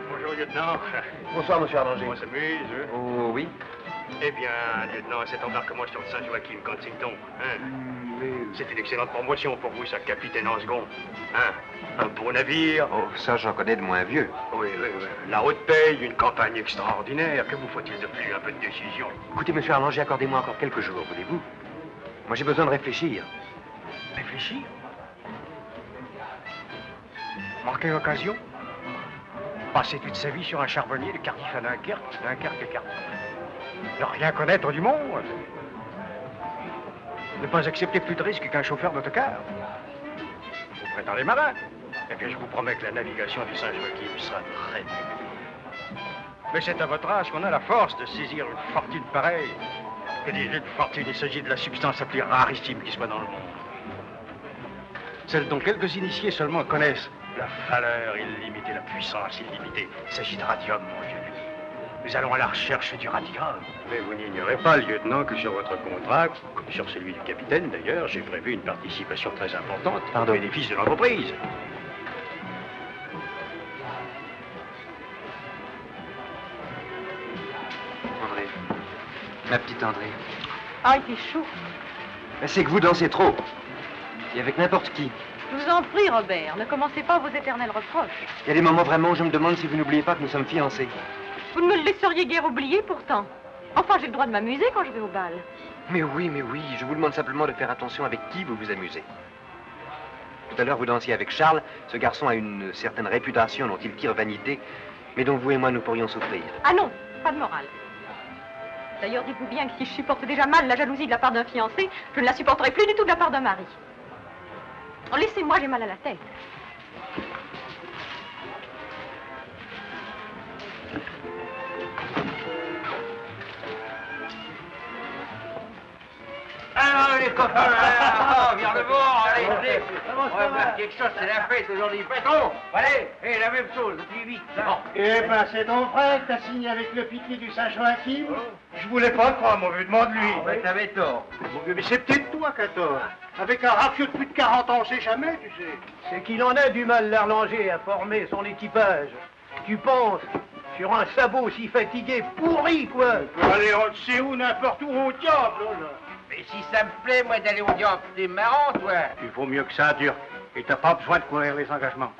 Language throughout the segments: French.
Bonjour, lieutenant. Bonsoir, monsieur Arlanger. On s'amuse, hein? Oh, oui. Eh bien, lieutenant, cet embarquement sur le Saint-Joachim Kensington, hein? C'est une excellente promotion pour vous, ça, capitaine en second. Hein? Un beau navire. Oh, ça, j'en connais de moins vieux. Oui, oui, oui. La haute paye, une campagne extraordinaire. Que vous faut-il de plus? Un peu de décision. Écoutez, monsieur Arlanger, accordez-moi encore quelques jours, voulez-vous? Moi, j'ai besoin de réfléchir. Réfléchir? Manquer l'occasion? Passer toute sa vie sur un charbonnier de Cardiff à Dunkerque, Dunkerque à Cardiff. Ne rien connaître du monde. Ne pas accepter plus de risques qu'un chauffeur d'autocar. Vous prétendez marin. Eh bien, je vous promets que la navigation du Saint-Joachim sera très bien. Mais c'est à votre âge qu'on a la force de saisir une fortune pareille. Que dis-je d'une fortune? Il s'agit de la substance la plus rarissime qui soit dans le monde. Celle dont quelques initiés seulement connaissent la valeur illimitée, la puissance illimitée. Il s'agit de radium, mon vieux. Nous allons à la recherche du radium. Mais vous n'ignorez pas, lieutenant, que sur votre contrat, comme sur celui du capitaine d'ailleurs, j'ai prévu une participation très importante au bénéfice de l'entreprise. André. Ma petite André. Ah, il fait chaud. Mais c'est que vous dansez trop. Et avec n'importe qui. Je vous en prie, Robert, ne commencez pas vos éternels reproches. Il y a des moments vraiment où je me demande si vous n'oubliez pas que nous sommes fiancés. Vous ne me le laisseriez guère oublier, pourtant. Enfin, j'ai le droit de m'amuser quand je vais au bal. Mais oui, je vous demande simplement de faire attention avec qui vous vous amusez. Tout à l'heure, vous dansiez avec Charles. Ce garçon a une certaine réputation dont il tire vanité, mais dont vous et moi, nous pourrions souffrir. Ah non, pas de morale. D'ailleurs, dites-vous bien que si je supporte déjà mal la jalousie de la part d'un fiancé, je ne la supporterai plus du tout de la part d'un mari. Oh, laissez-moi, j'ai mal à la tête. Alors les copains, vers le bord, allez, on va faire quelque chose, c'est la fête aujourd'hui, patron. Allez, et la même chose, plus vite. Là. Eh ben, c'est ton frère que t'as signé avec le piquet du Saint-Joachim. Je voulais pas le croire, mon vieux, demande-lui. Ouais, t'avais tort. Mon vieux, mais c'est peut-être toi qui as tort. Avec un rafiot de plus de 40 ans, on sait jamais, tu sais. C'est qu'il en a du mal, l'Arlanger, à former son équipage. Tu penses, sur un sabot si fatigué, pourri, quoi. Tu peux aller, on ne sait où, n'importe où, au diable, là. Mais si ça me plaît, moi, d'aller au diable, c'est marrant, toi. Il vaut mieux que ça, Turc. Et t'as pas besoin de courir les engagements.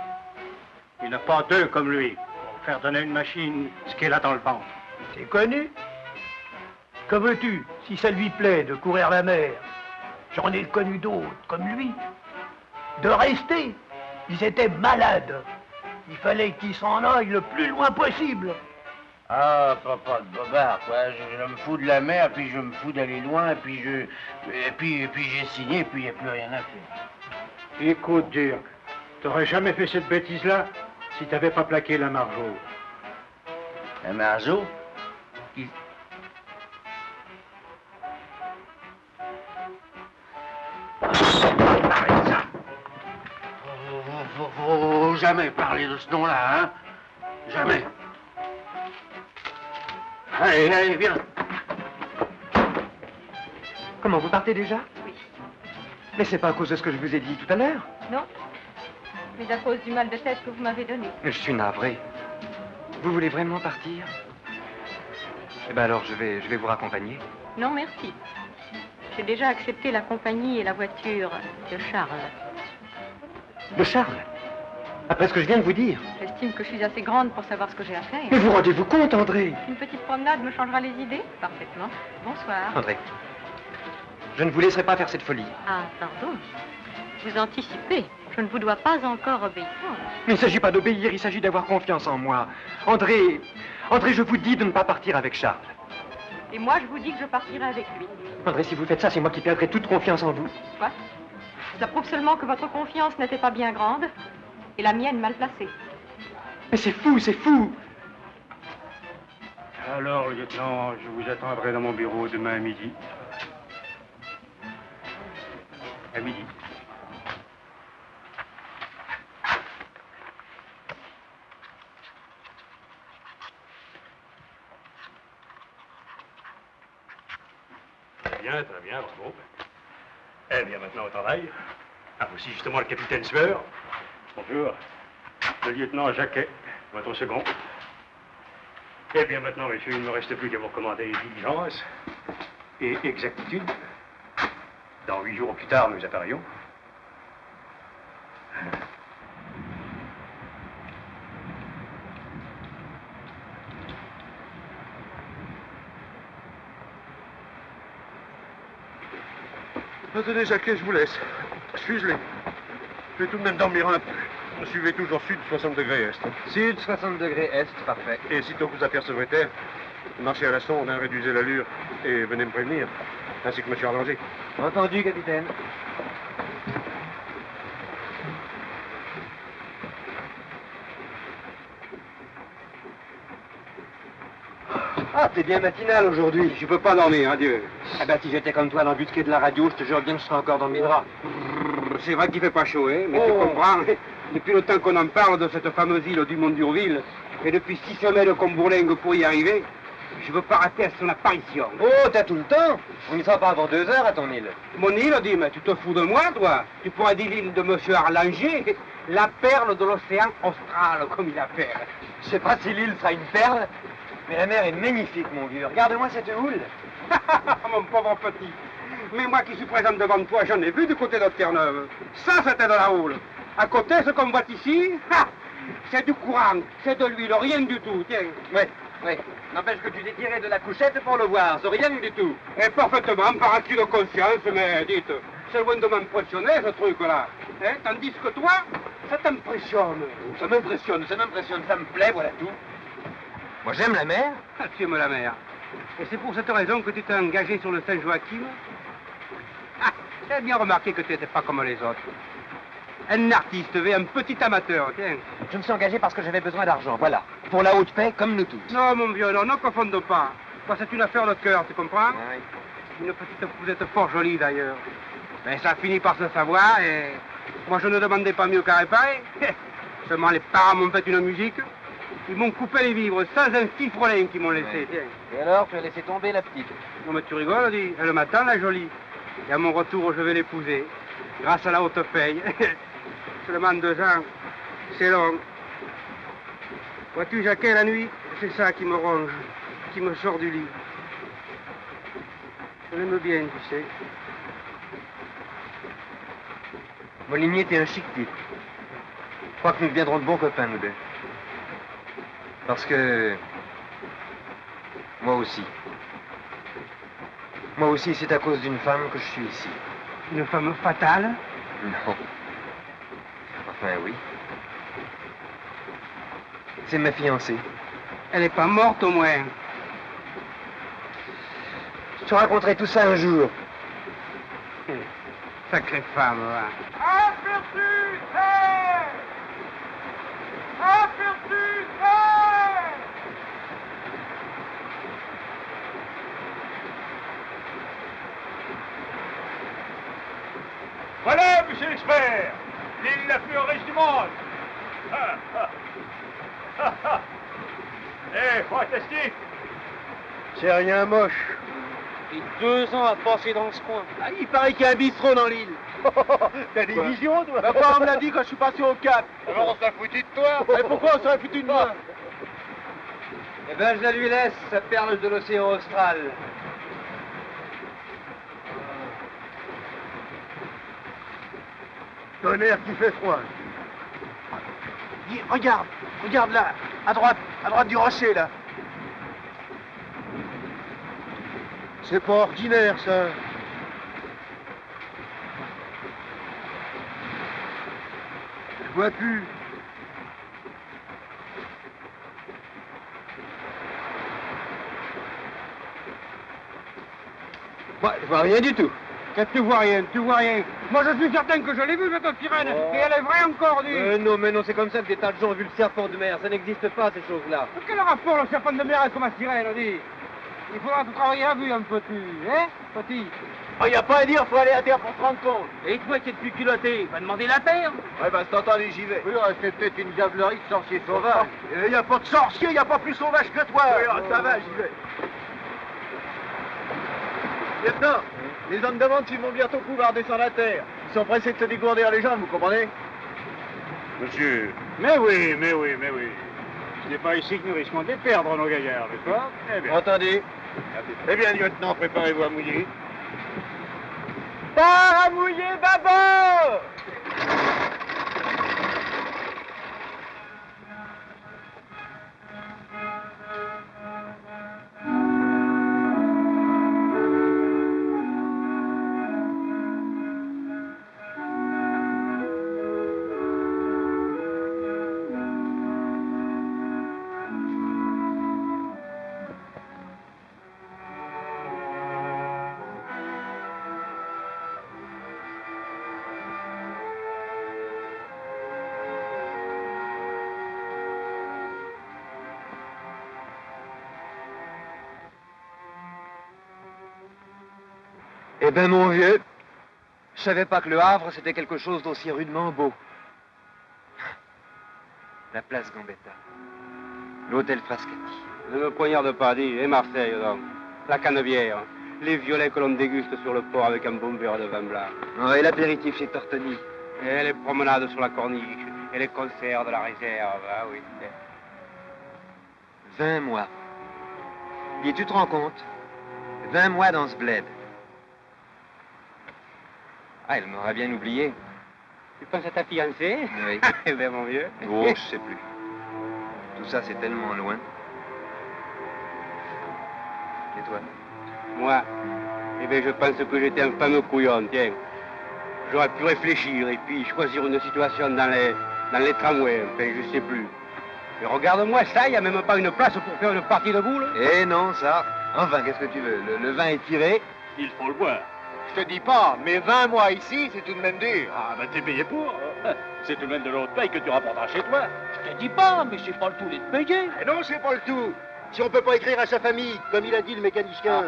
Il n'y en a pas deux comme lui pour faire donner une machine ce qu'elle a dans le ventre. C'est connu. Que veux-tu, si ça lui plaît de courir la mer? J'en ai connu d'autres comme lui. De rester. Ils étaient malades. Il fallait qu'ils s'en aillent le plus loin possible. Ah, papa de bobard, quoi. Je me fous de la mer, puis je me fous d'aller loin, puis j'ai signé, puis il n'y a plus rien à faire. Écoute, Dirk, t'aurais jamais fait cette bêtise-là si t'avais pas plaqué la Margeau. La Margeau? Qui... Arrête ça! Faut jamais parler de ce nom-là, hein? Jamais. Allez, allez, viens. Comment, vous partez déjà? Oui. Mais c'est pas à cause de ce que je vous ai dit tout à l'heure. Non, mais à cause du mal de tête que vous m'avez donné. Je suis navré. Vous voulez vraiment partir? Eh ben alors, je vais vous raccompagner. Non, merci. J'ai déjà accepté la compagnie et la voiture de Charles. De Charles? Après ce que je viens de vous dire. J'estime que je suis assez grande pour savoir ce que j'ai à faire. Mais vous rendez-vous compte, André? Une petite promenade me changera les idées? Parfaitement. Bonsoir. André, je ne vous laisserai pas faire cette folie. Ah, pardon. Vous anticipez. Je ne vous dois pas encore obéir. Mais il ne s'agit pas d'obéir, il s'agit d'avoir confiance en moi. André, je vous dis de ne pas partir avec Charles. Et moi, je vous dis que je partirai avec lui. André, si vous faites ça, c'est moi qui perdrai toute confiance en vous. Quoi? Ça prouve seulement que votre confiance n'était pas bien grande et la mienne mal placée. Mais c'est fou, c'est fou! Alors, lieutenant, je vous attendrai dans mon bureau demain à midi. À midi. très bien, bravo. Eh bien, maintenant au travail. Ah, voici justement le capitaine Sueur. Bonjour. Le lieutenant Jacquet, votre second. Eh bien, maintenant, monsieur, il ne me reste plus qu'à vous recommander diligence et exactitude. Dans 8 jours au plus tard, nous apparions. Attendez, Jacquet, je vous laisse. Je suis gelé. Je vais tout de même dormir un peu. Suivez toujours sud 60 degrés est. Sud, 60 degrés est, parfait. Et sitôt que vous apercevrez, marchez à la sonde, réduisez l'allure et venez me prévenir, ainsi que M. Arlanger. Entendu, capitaine. Ah, t'es bien matinal aujourd'hui. Je peux pas dormir, adieu. Ah ben, si j'étais comme toi dans le busquet de la radio, je te jure bien que je serais encore dans mes draps. C'est vrai qu'il fait pas chaud, hein, mais tu comprends. Depuis le temps qu'on en parle de cette fameuse île du Mont-Durville, et depuis 6 semaines qu'on bourlingue pour y arriver, je veux pas rater à son apparition. Oh, t'as tout le temps. On n'y sera pas avant 2 heures à ton île. Mon île, dis, mais tu te fous de moi, toi? Tu pourrais dire l'île de M. Arlanger, la perle de l'océan austral, comme il l'appelle. Je sais pas si l'île sera une perle, mais la mer est magnifique, mon vieux. Regarde-moi cette houle. Mon pauvre petit. Mais moi qui suis présent devant toi, j'en ai vu du côté de Terre-Neuve. Ça, c'était de la houle. À côté, ce qu'on voit ici, c'est du courant, c'est de l'huile, rien du tout, tiens. Oui. N'empêche que tu t'es tiré de la couchette pour le voir, c'est rien du tout. Et parfaitement, par acquis de conscience, mais dites, c'est loin de m'impressionner, ce truc-là. Hein? Tandis que toi, ça t'impressionne. Ça m'impressionne, ça me plaît, voilà tout. Moi, j'aime la mer. Ah, tu aimes la mer. Et c'est pour cette raison que tu t'es engagé sur le Saint-Joachim? Ah, j'ai bien remarqué que tu n'étais pas comme les autres. Un artiste, un petit amateur, tiens. Je me suis engagé parce que j'avais besoin d'argent, voilà. Pour la haute paix, comme nous tous. Non, mon vieux, non, confonde pas. Toi, c'est une affaire de cœur, tu comprends? Oui. Une petite pousette fort jolie, d'ailleurs. Mais ça finit par se savoir, et moi, je ne demandais pas mieux qu'à réparer. Seulement, les parents m'ont fait une musique. Ils m'ont coupé les vivres, sans un fifrelin qu'ils m'ont laissé, tiens. Et alors, tu as laissé tomber la petite? Non, mais tu rigoles, dis. Elle m'attend, la jolie. Et à mon retour, je vais l'épouser. Grâce à la haute paye. Seulement 2 ans, c'est long. Vois-tu, Jacquet, la nuit, c'est ça qui me ronge, qui me sort du lit. Je l'aime bien, tu sais. Molinier, t'es un chic type. Je crois que nous deviendrons de bons copains, nous deux. Parce que... Moi aussi, c'est à cause d'une femme que je suis ici. Une femme fatale? Non. Enfin, oui. C'est ma fiancée. Elle n'est pas morte, au moins. Je te raconterai tout ça un jour. Sacrée femme, va. Voilà, monsieur l'expert, l'île la plus riche du monde. Eh, fantastique. C'est rien moche. Et 2 ans à passer dans ce coin. Ah, il paraît qu'il y a un bistrot dans l'île. T'as des visions, toi? Ma femme me l'a dit quand je suis passé au Cap. Alors on s'est foutu de toi. Et pourquoi on serait foutu de moi? Eh ben, je la lui laisse, sa perle de l'océan austral. Tonnerre qui fait froid. Dis, regarde là, à droite du rocher, là. C'est pas ordinaire, ça. Je vois plus. Moi, je vois rien du tout. Qu'est-ce que tu vois rien? Tu vois rien. Moi, je suis certain que je l'ai vue, cette sirène. Et elle est vraie encore, dis. Mais non, c'est comme ça que des tas de gens ont vu le serpent de mer. Ça n'existe pas, ces choses-là. Quel rapport le serpent de mer avec ma sirène, dis? Il faudra te travailler à vue un peu, hein, petit? Il n'y a pas à dire, faut aller à terre pour te rendre compte. Et toi qui es plus culotté, va demander la terre. Ouais, bah, c'est entendu, j'y vais. Oui, c'est peut-être une diablerie de sorcier sauvage. Il n'y a pas de sorcier, il n'y a pas plus sauvage que toi. Oui, ça va, j'y vais. Lieutenant, Les hommes de vente, ils vont bientôt pouvoir descendre à terre. Ils sont pressés de se dégourdir les jambes, vous comprenez? Monsieur, mais oui, mais oui, mais oui. Ce n'est pas ici que nous risquons de les perdre, nos gaillards, n'est-ce pas? Eh bien. Entendu. Eh bien, lieutenant, préparez-vous à mouiller. Part à mouiller, bâbord! Eh ben, mon vieux, je savais pas que le Havre, c'était quelque chose d'aussi rudement beau. La place Gambetta, l'hôtel Frascati. Le poignard de Paddy et Marseille, donc. La Canebière, les violets que l'on déguste sur le port avec un bon verre de vin blanc. Oh, et l'apéritif chez Tortoni. Et les promenades sur la corniche, et les concerts de la réserve, ah oui. 20 mois. Et tu te rends compte? 20 mois dans ce bled. Ah, elle m'aura bien oublié. Tu penses à ta fiancée? Oui. Eh bien, mon vieux. Oh, je sais plus. Tout ça, c'est tellement loin. Et toi? Moi, eh bien, je pense que j'étais un fameux couillon, tiens. J'aurais pu réfléchir et puis choisir une situation dans les tramways, enfin, je sais plus. Mais regarde-moi ça, il n'y a même pas une place pour faire une partie de boules. Eh non, ça. Enfin, qu'est-ce que tu veux? Le vin est tiré. Il faut le boire. Je te dis pas, mais 20 mois ici, c'est tout de même dur. Ah, ben t'es payé pour. C'est tout de même de l'autre paye que tu rapporteras chez toi. Je te dis pas, mais c'est pas le tout d'être payé. Eh non, c'est pas le tout. Si on peut pas écrire à sa famille, comme il a dit le mécanicien.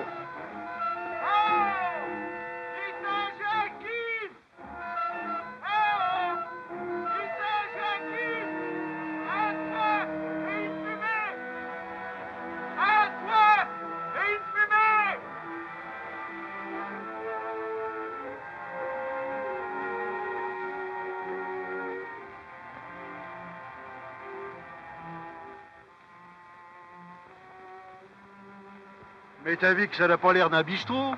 Mais t'as vu que ça n'a pas l'air d'un bistrot?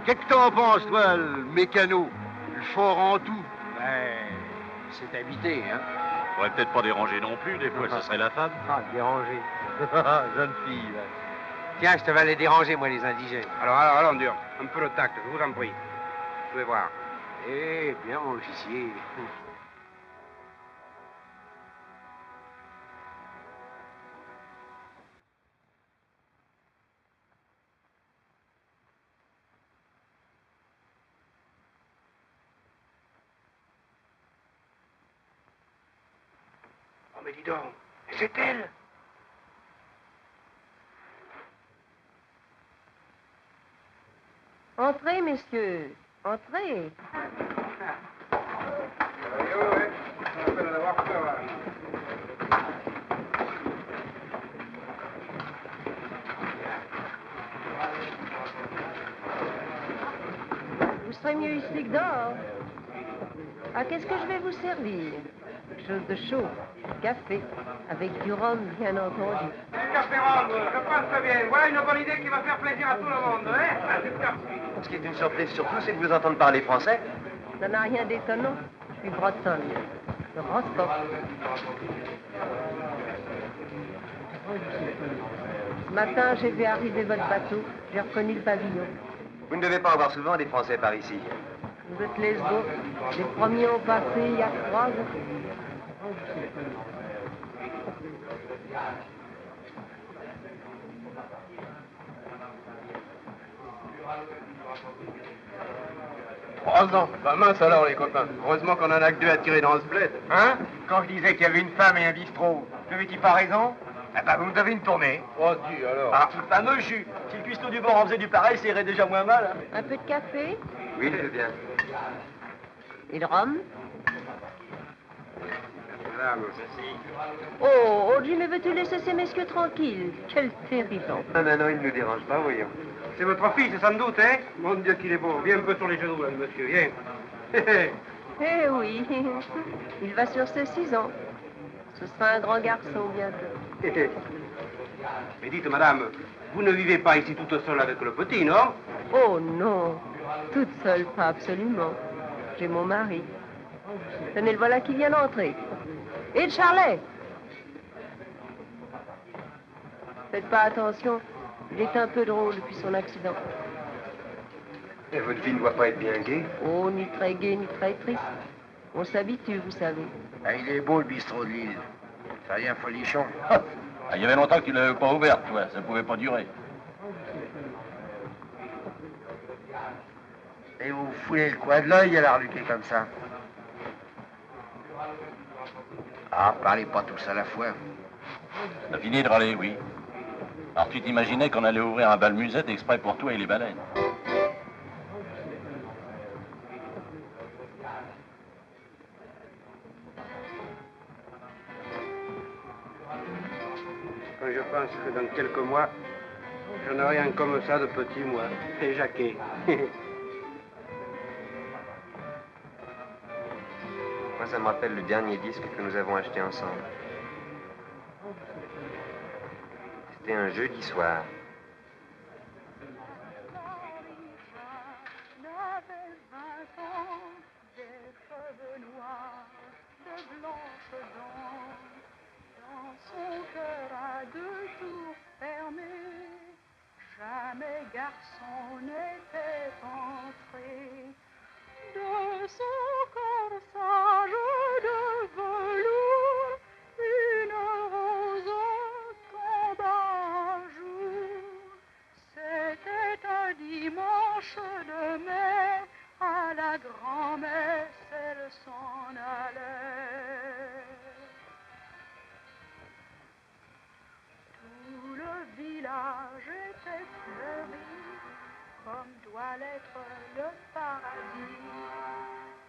Qu'est-ce que t'en penses, toi, le mécano? Le fort en tout. Ben, c'est habité, hein. Faudrait peut-être pas déranger non plus, des fois, ce serait la femme. Ah, déranger. Jeune fille, là. Tiens, je te vais les déranger, moi, les indigènes. Alors, dur. Un peu de tact, je vous en prie. Je vais voir. Eh bien, mon officier. Oh, mais dis donc, c'est elle. Entrez, messieurs, entrez. Vous serez mieux ici que dehors. Ah, qu'est-ce que je vais vous servir? Quelque chose de chaud, café, avec du rhum, bien entendu. Du café rhum, je pense très bien. Voilà une bonne idée qui va faire plaisir à tout le monde, hein? Du café. Ce qui est une surprise surtout, c'est de vous entendre parler français. Ça n'a rien d'étonnant. Je suis bretonne. De Rostock. Ce matin, j'ai vu arriver votre bateau. J'ai reconnu le pavillon. Vous ne devez pas avoir souvent des Français par ici. Vous êtes lesbos. Les premiers ont passé il y a 3 ans. Bah mince alors, les copains. Heureusement qu'on en a que 2 à tirer dans ce bled. Hein? Quand je disais qu'il y avait une femme et un bistrot, n'avais-tu pas raison? Eh ben, vous me devez une tournée. Oh, tu, alors. Ah, le fameux jus. Si le cuistot du bord en faisait du pareil, ça irait déjà moins mal. Hein. Un peu de café? Oui, je veux bien. Et le rhum? madame. Oh, Jimmy, veux-tu laisser ces messieurs tranquilles? Quel terrible enfant. Non, il ne nous dérange pas, voyons. C'est votre fils, sans doute, hein? Mon Dieu, qu'il est beau. Viens un peu sur les genoux, hein, monsieur, viens. Eh oui, il va sur ses 6 ans. Ce sera un grand garçon bientôt. Mais dites, madame, vous ne vivez pas ici toute seule avec le petit, non? Oh non, toute seule, pas absolument. J'ai mon mari. Tenez, le voilà qui vient d'entrer. Et Charlet! Faites pas attention, il est un peu drôle depuis son accident. Et votre fille ne doit pas être bien gaie? Oh, ni très gai, ni très triste. On s'habitue, vous savez. Ah, il est beau, le bistrot de Lille. Ça rien folichon. Ah, il y avait longtemps qu'il n'avait pas ouvert, toi. Ça pouvait pas durer. Et vous foulez le coin de l'œil à la reluquer comme ça. Ah, parlez pas tous à la fois. T'as fini de râler, oui. Alors tu t'imaginais qu'on allait ouvrir un bal musette exprès pour toi et les baleines. Quand je pense que dans quelques mois, je n'aurai rien comme ça de petit, moi. Et Jacquet. Moi, ça me rappelle le dernier disque que nous avons acheté ensemble. C'était un jeudi soir. Son cœur à 2 tours fermés, jamais garçon n'était entré. De son corsage de velours, une rose tomba un jour. C'était un dimanche de mai, à la grand-messe elle s'en allait. Tout le village était fleuri, comme doit l'être le paradis.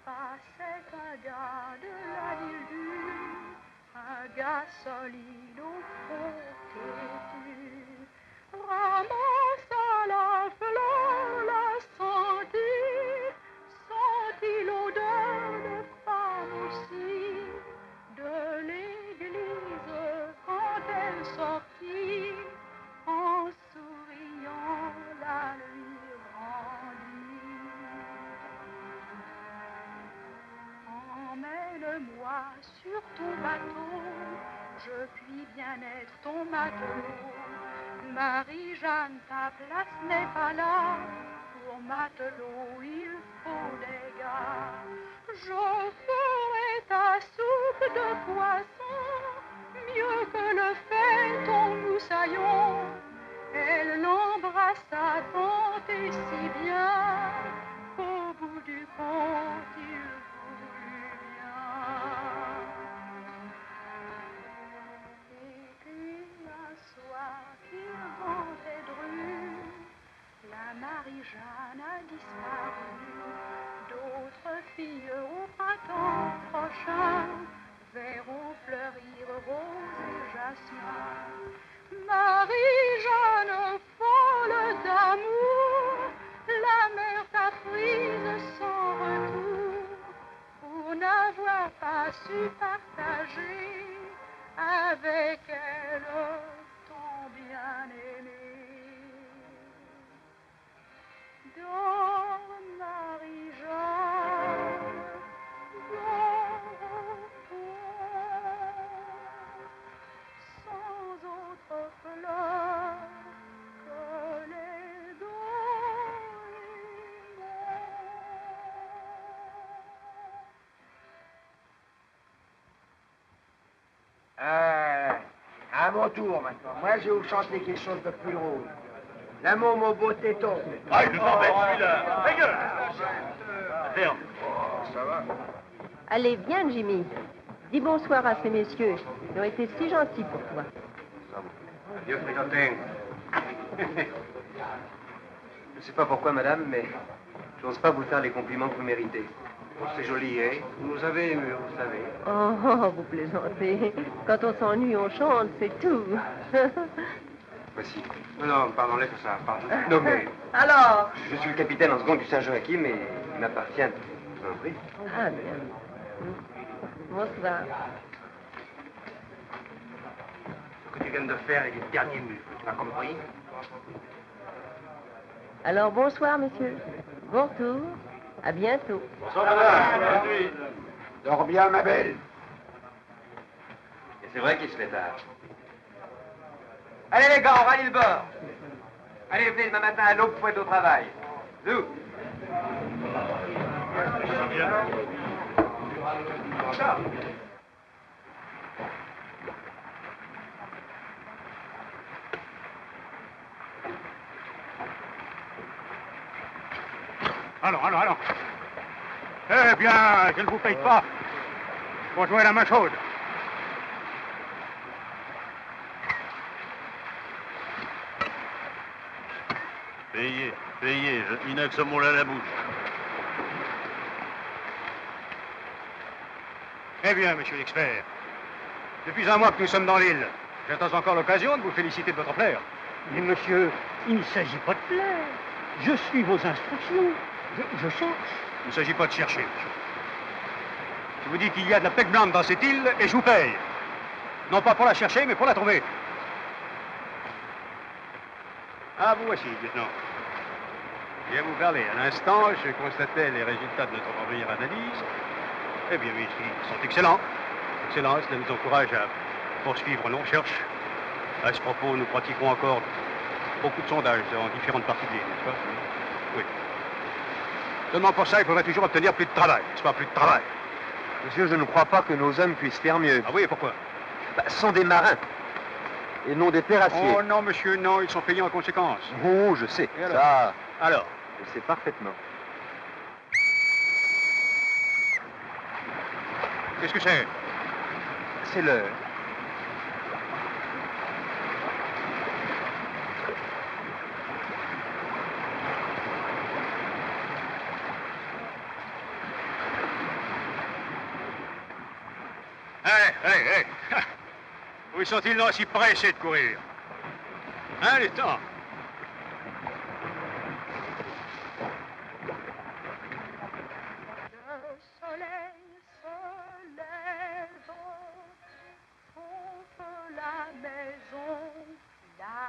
Passait un gars de la ville dure, un gars solide au front têtu. Ramassa la fleur, la sentit l'odeur de femme aussi, de l'église quand elle sortit, en souriant la lui rendit. Emmène-moi sur ton bateau, je puis bien être ton matelot. Marie-Jeanne, ta place n'est pas là, pour matelot il faut des gars. Je ferai ta soupe de poisson, mieux que le fait ton moussaillon. Elle l'embrassa tant et si bien, qu'au bout du compte il voulut bien. Et puis un soir qu'il vendait dru, la Marie-Jeanne a disparu. D'autres filles au printemps prochain verront fleurir roses et jasmin. Marie-Jeanne, folle d'amour, la mère t'a prise sans retour, pour n'avoir pas su partager avec elle ton bien-aimé. Dors, Marie-Jeanne, dors au fond, sans autre fleur que les À mon tour maintenant. Moi, je vais vous chanter quelque chose de plus drôle. L'amour, mon beau téton. Ah, il nous embête celui-là. Ta gueule. Ferme. Ça va? Allez, viens, Jimmy. Dis bonsoir à ces messieurs. Ils ont été si gentils pour toi. Adieu, fricotin. Je ne sais pas pourquoi, madame, mais j'ose pas vous faire les compliments que vous méritez. Oh, c'est joli, hein? Vous nous avez émus, vous savez. Oh, vous plaisantez. Quand on s'ennuie, on chante, c'est tout. Voici. Non, pardon, laisse ça, pardon. Non, mais... Alors? Je suis le capitaine en seconde du Saint-Joachim et il m'appartient de vous en prie. Ah, bien. Bonsoir. Ce que tu viens de faire est le dernier muscle, tu m'as compris? Alors, bonsoir, messieurs. Bon retour. À bientôt. Bonsoir, madame. Dors bien, ma belle. Et c'est vrai qu'il se fait tard. Allez les gars, on rallie le bord. Allez, venez demain matin à l'aube, faut être au travail. Zou. Allons. Eh bien, je ne vous paye pas pour jouer la main chaude. Payez, il n'a que ce mot-là à la bouche. Eh bien, monsieur l'expert, depuis un mois que nous sommes dans l'île, j'attends encore l'occasion de vous féliciter de votre flair. Mais monsieur, il ne s'agit pas de plaire. Je suis vos instructions. Je cherche. Il ne s'agit pas de chercher, monsieur. Je vous dis qu'il y a de la pecque blanche dans cette île et je vous paye. Non pas pour la chercher, mais pour la trouver. Ah, vous voici, lieutenant. Bien vous parler. À l'instant, je constatais les résultats de notre première analyse. Eh bien, oui, ils sont excellents. Excellents, cela nous encourage à poursuivre nos recherches. À ce propos, nous pratiquons encore beaucoup de sondages dans différentes parties de l'île, n'est-ce pas? Oui. Seulement pour ça, il faudrait toujours obtenir plus de travail, n'est-ce pas? Plus de travail. Monsieur, je ne crois pas que nos hommes puissent faire mieux. Ah oui, et pourquoi? Ce sont des marins. Et non des terrassiers. Oh non, monsieur, non, ils sont payés en conséquence. Oh, je sais. Et alors? Ça, alors? je sais parfaitement. Qu'est-ce que c'est? C'est l'heure. Allez. Où sont-ils donc si pressés de courir? Hein, les temps? Le soleil se lève, pompe la maison, la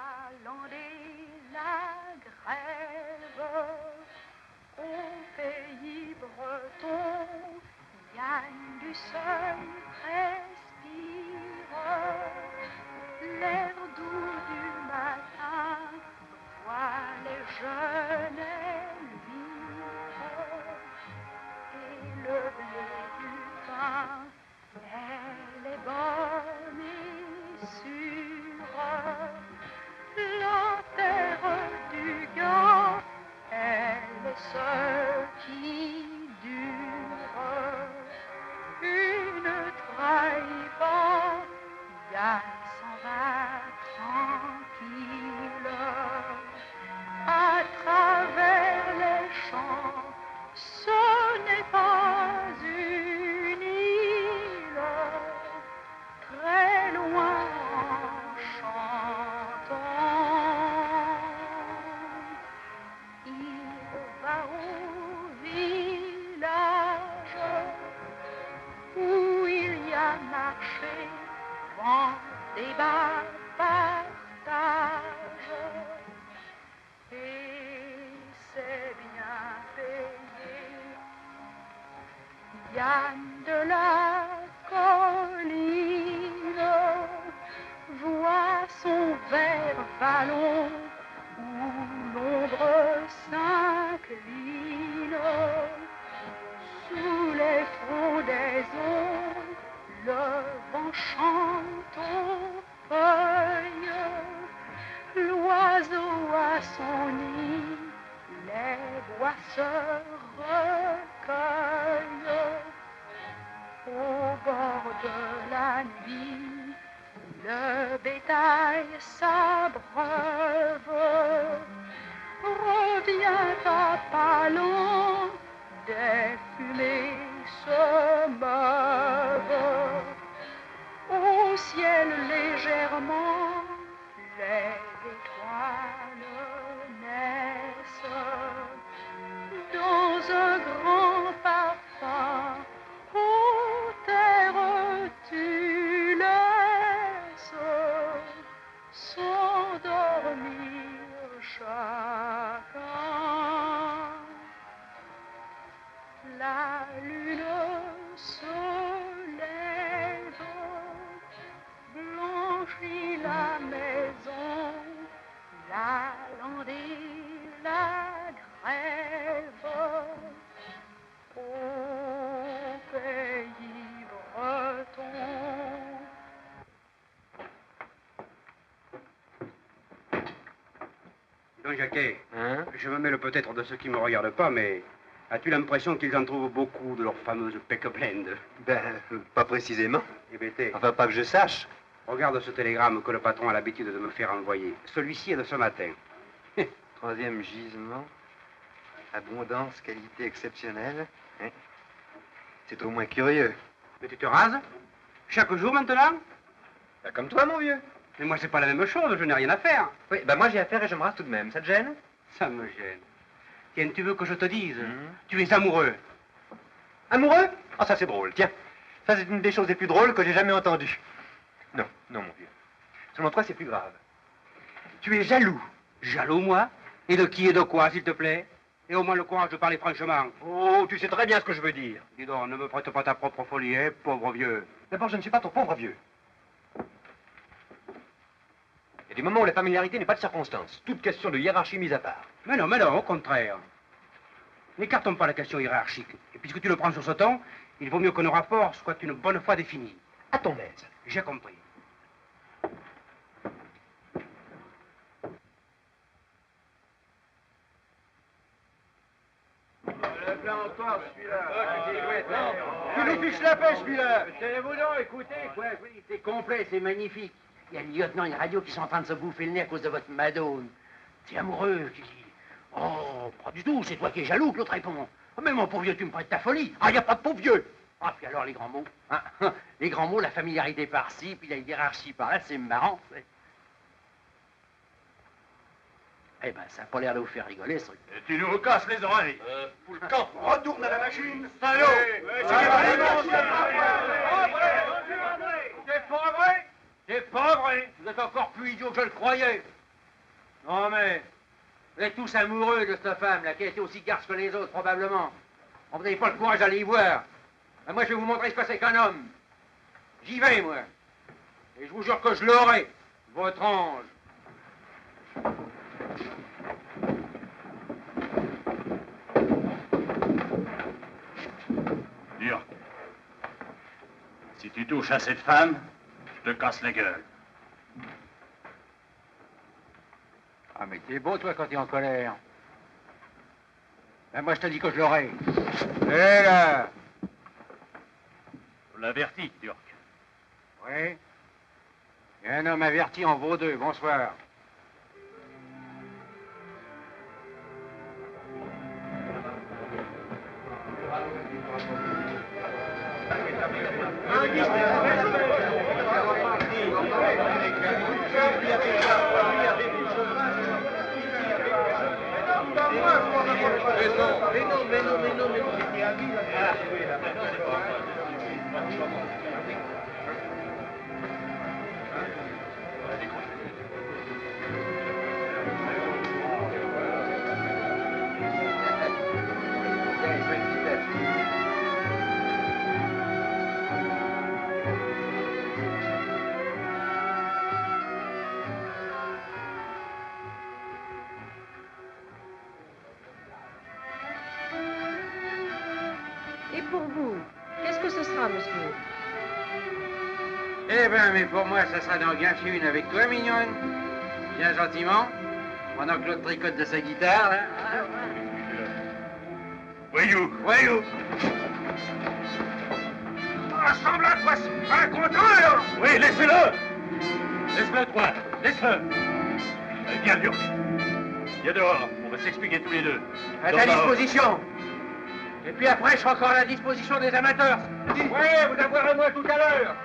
lande et la grève. Au pays breton, Yann du seuil respire, l'air doux du matin voit les jeunes elvire, et le blé du pain, elle est bonne et sûre, la terre du gars, elle est seule qui dure, une trahie pas, Yann s'en va tranquille, à travers les champs, ce n'est pas une île, très loin en chantant, il va au village où il y a marché, vent, débat, partage, et c'est bien payé. Yann de la colline voit son vert vallon où l'ombre s'incline. Sous les frondaisons, le vent chante aux feuilles, l'oiseau à son nid, les bois se recueillent. Au bord de la nuit, le bétail s'abreuve, revient à pas lent des fumées Donc, Jacquet, Hein? je me mêle peut-être de ceux qui ne me regardent pas, mais as-tu l'impression qu'ils en trouvent beaucoup de leur fameuse pick-up-land? Ben, pas précisément. Eh bien, t'es. Enfin, pas que je sache. Regarde ce télégramme que le patron a l'habitude de me faire envoyer. Celui-ci est de ce matin. 3e gisement. Abondance, qualité exceptionnelle. Hein? C'est au moins curieux. Mais tu te rases? Chaque jour maintenant? Ben, comme toi, mon vieux. Mais moi, c'est pas la même chose, je n'ai rien à faire. Oui, ben moi j'ai affaire et je me rase tout de même. Ça te gêne? Ça me gêne. Tiens, tu veux que je te dise? Tu es amoureux. Amoureux? Ah, ça c'est drôle, tiens. Ça c'est une des choses les plus drôles que j'ai jamais entendues. Non, non, mon vieux. Selon toi, c'est plus grave. Tu es jaloux. Jaloux, moi? Et de qui et de quoi, s'il te plaît? Et au moins le courage de parler franchement. Oh, tu sais très bien ce que je veux dire. Dis donc, ne me prête pas ta propre folie, hein, pauvre vieux. D'abord, je ne suis pas ton pauvre vieux. Il y a des moments où la familiarité n'est pas de circonstance. Toute question de hiérarchie mise à part. Mais non, au contraire. N'écartons pas la question hiérarchique. Et puisque tu le prends sur ce ton, il vaut mieux que nos rapports soient une bonne fois définis. À ton aise. J'ai compris. Tu nous fiches la pêche, celui-là. Tenez-vous donc, écoutez, quoi. C'est complet, c'est magnifique. Il y a le lieutenant et le radio qui sont en train de se bouffer le nez à cause de votre madone. T'es amoureux, tu dis. Oh, pas du tout, c'est toi qui es jaloux que l'autre répond. Oh, mais mon pauvre vieux, tu me prêtes ta folie. Ah, il n'y a pas de pauvre vieux. Ah, puis alors les grands mots. Hein? Les grands mots, la familiarité par-ci, puis la hiérarchie par-là, c'est marrant. Eh ben, ça n'a pas l'air de vous faire rigoler, ce truc. Et tu nous casses les oreilles. Pour le camp, retourne à la machine. Salaud! C'est pas vrai! C'est pas vrai! Vous êtes encore plus idiot que je le croyais. Non, mais vous êtes tous amoureux de cette femme-là, qui a été aussi garce que les autres, probablement. Vous n'avez pas le courage d'aller y voir. Ben, moi, je vais vous montrer ce que c'est qu'un homme. J'y vais, moi. Et je vous jure que je l'aurai, votre ange. Dur. Si tu touches à cette femme, je te casse la gueule. Ah, mais t'es beau, toi, quand t'es en colère. Ben, moi, je te dis que je l'aurai. Hé, là! Je l'avertis, Turc. Oui? Et un homme averti en vaut deux. Bonsoir. Et pour vous, qu'est-ce que ce sera, monsieur? Eh ben, mais pour moi, ça sera d'en gâcher une avec toi, mignonne. Bien gentiment. Pendant que l'autre tricote de sa guitare, là. Voyou! Voyou! Ressemble à quoi? Un contrôle! Oui, laissez-le! Laisse-le, toi! Laisse-le! Viens, Turc. Viens dehors. On va s'expliquer tous les deux. À ta disposition. Et puis après, je serai encore à la disposition des amateurs. Oui, vous avoir moi tout à l'heure.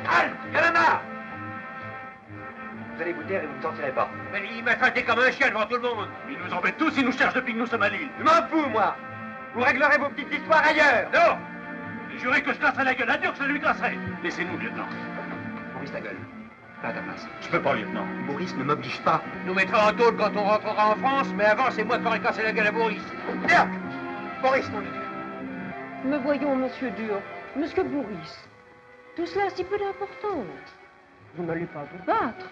Halte, y'en a marre. Vous allez vous taire et vous ne sortirez pas. Mais il m'a traité comme un chien devant tout le monde. Il nous embête tous, il nous cherche depuis que nous sommes à Lille. Je m'en fous, moi. Vous réglerez vos petites histoires ailleurs. Non! J'ai juré que je casserais la gueule à Turc, je lui casserai. Laissez-nous, lieutenant. Maurice, ta gueule. Pas à ta place. Je peux pas, lieutenant. Maurice ne m'oblige pas. Nous mettra en tôle quand on rentrera en France, mais avant, c'est moi qui ferai casser la gueule à Maurice. Tiens, Maurice, mon Dieu. Me voyons, monsieur Dur, monsieur Bourris. Tout cela a si peu d'importance. Vous n'allez pas vous battre.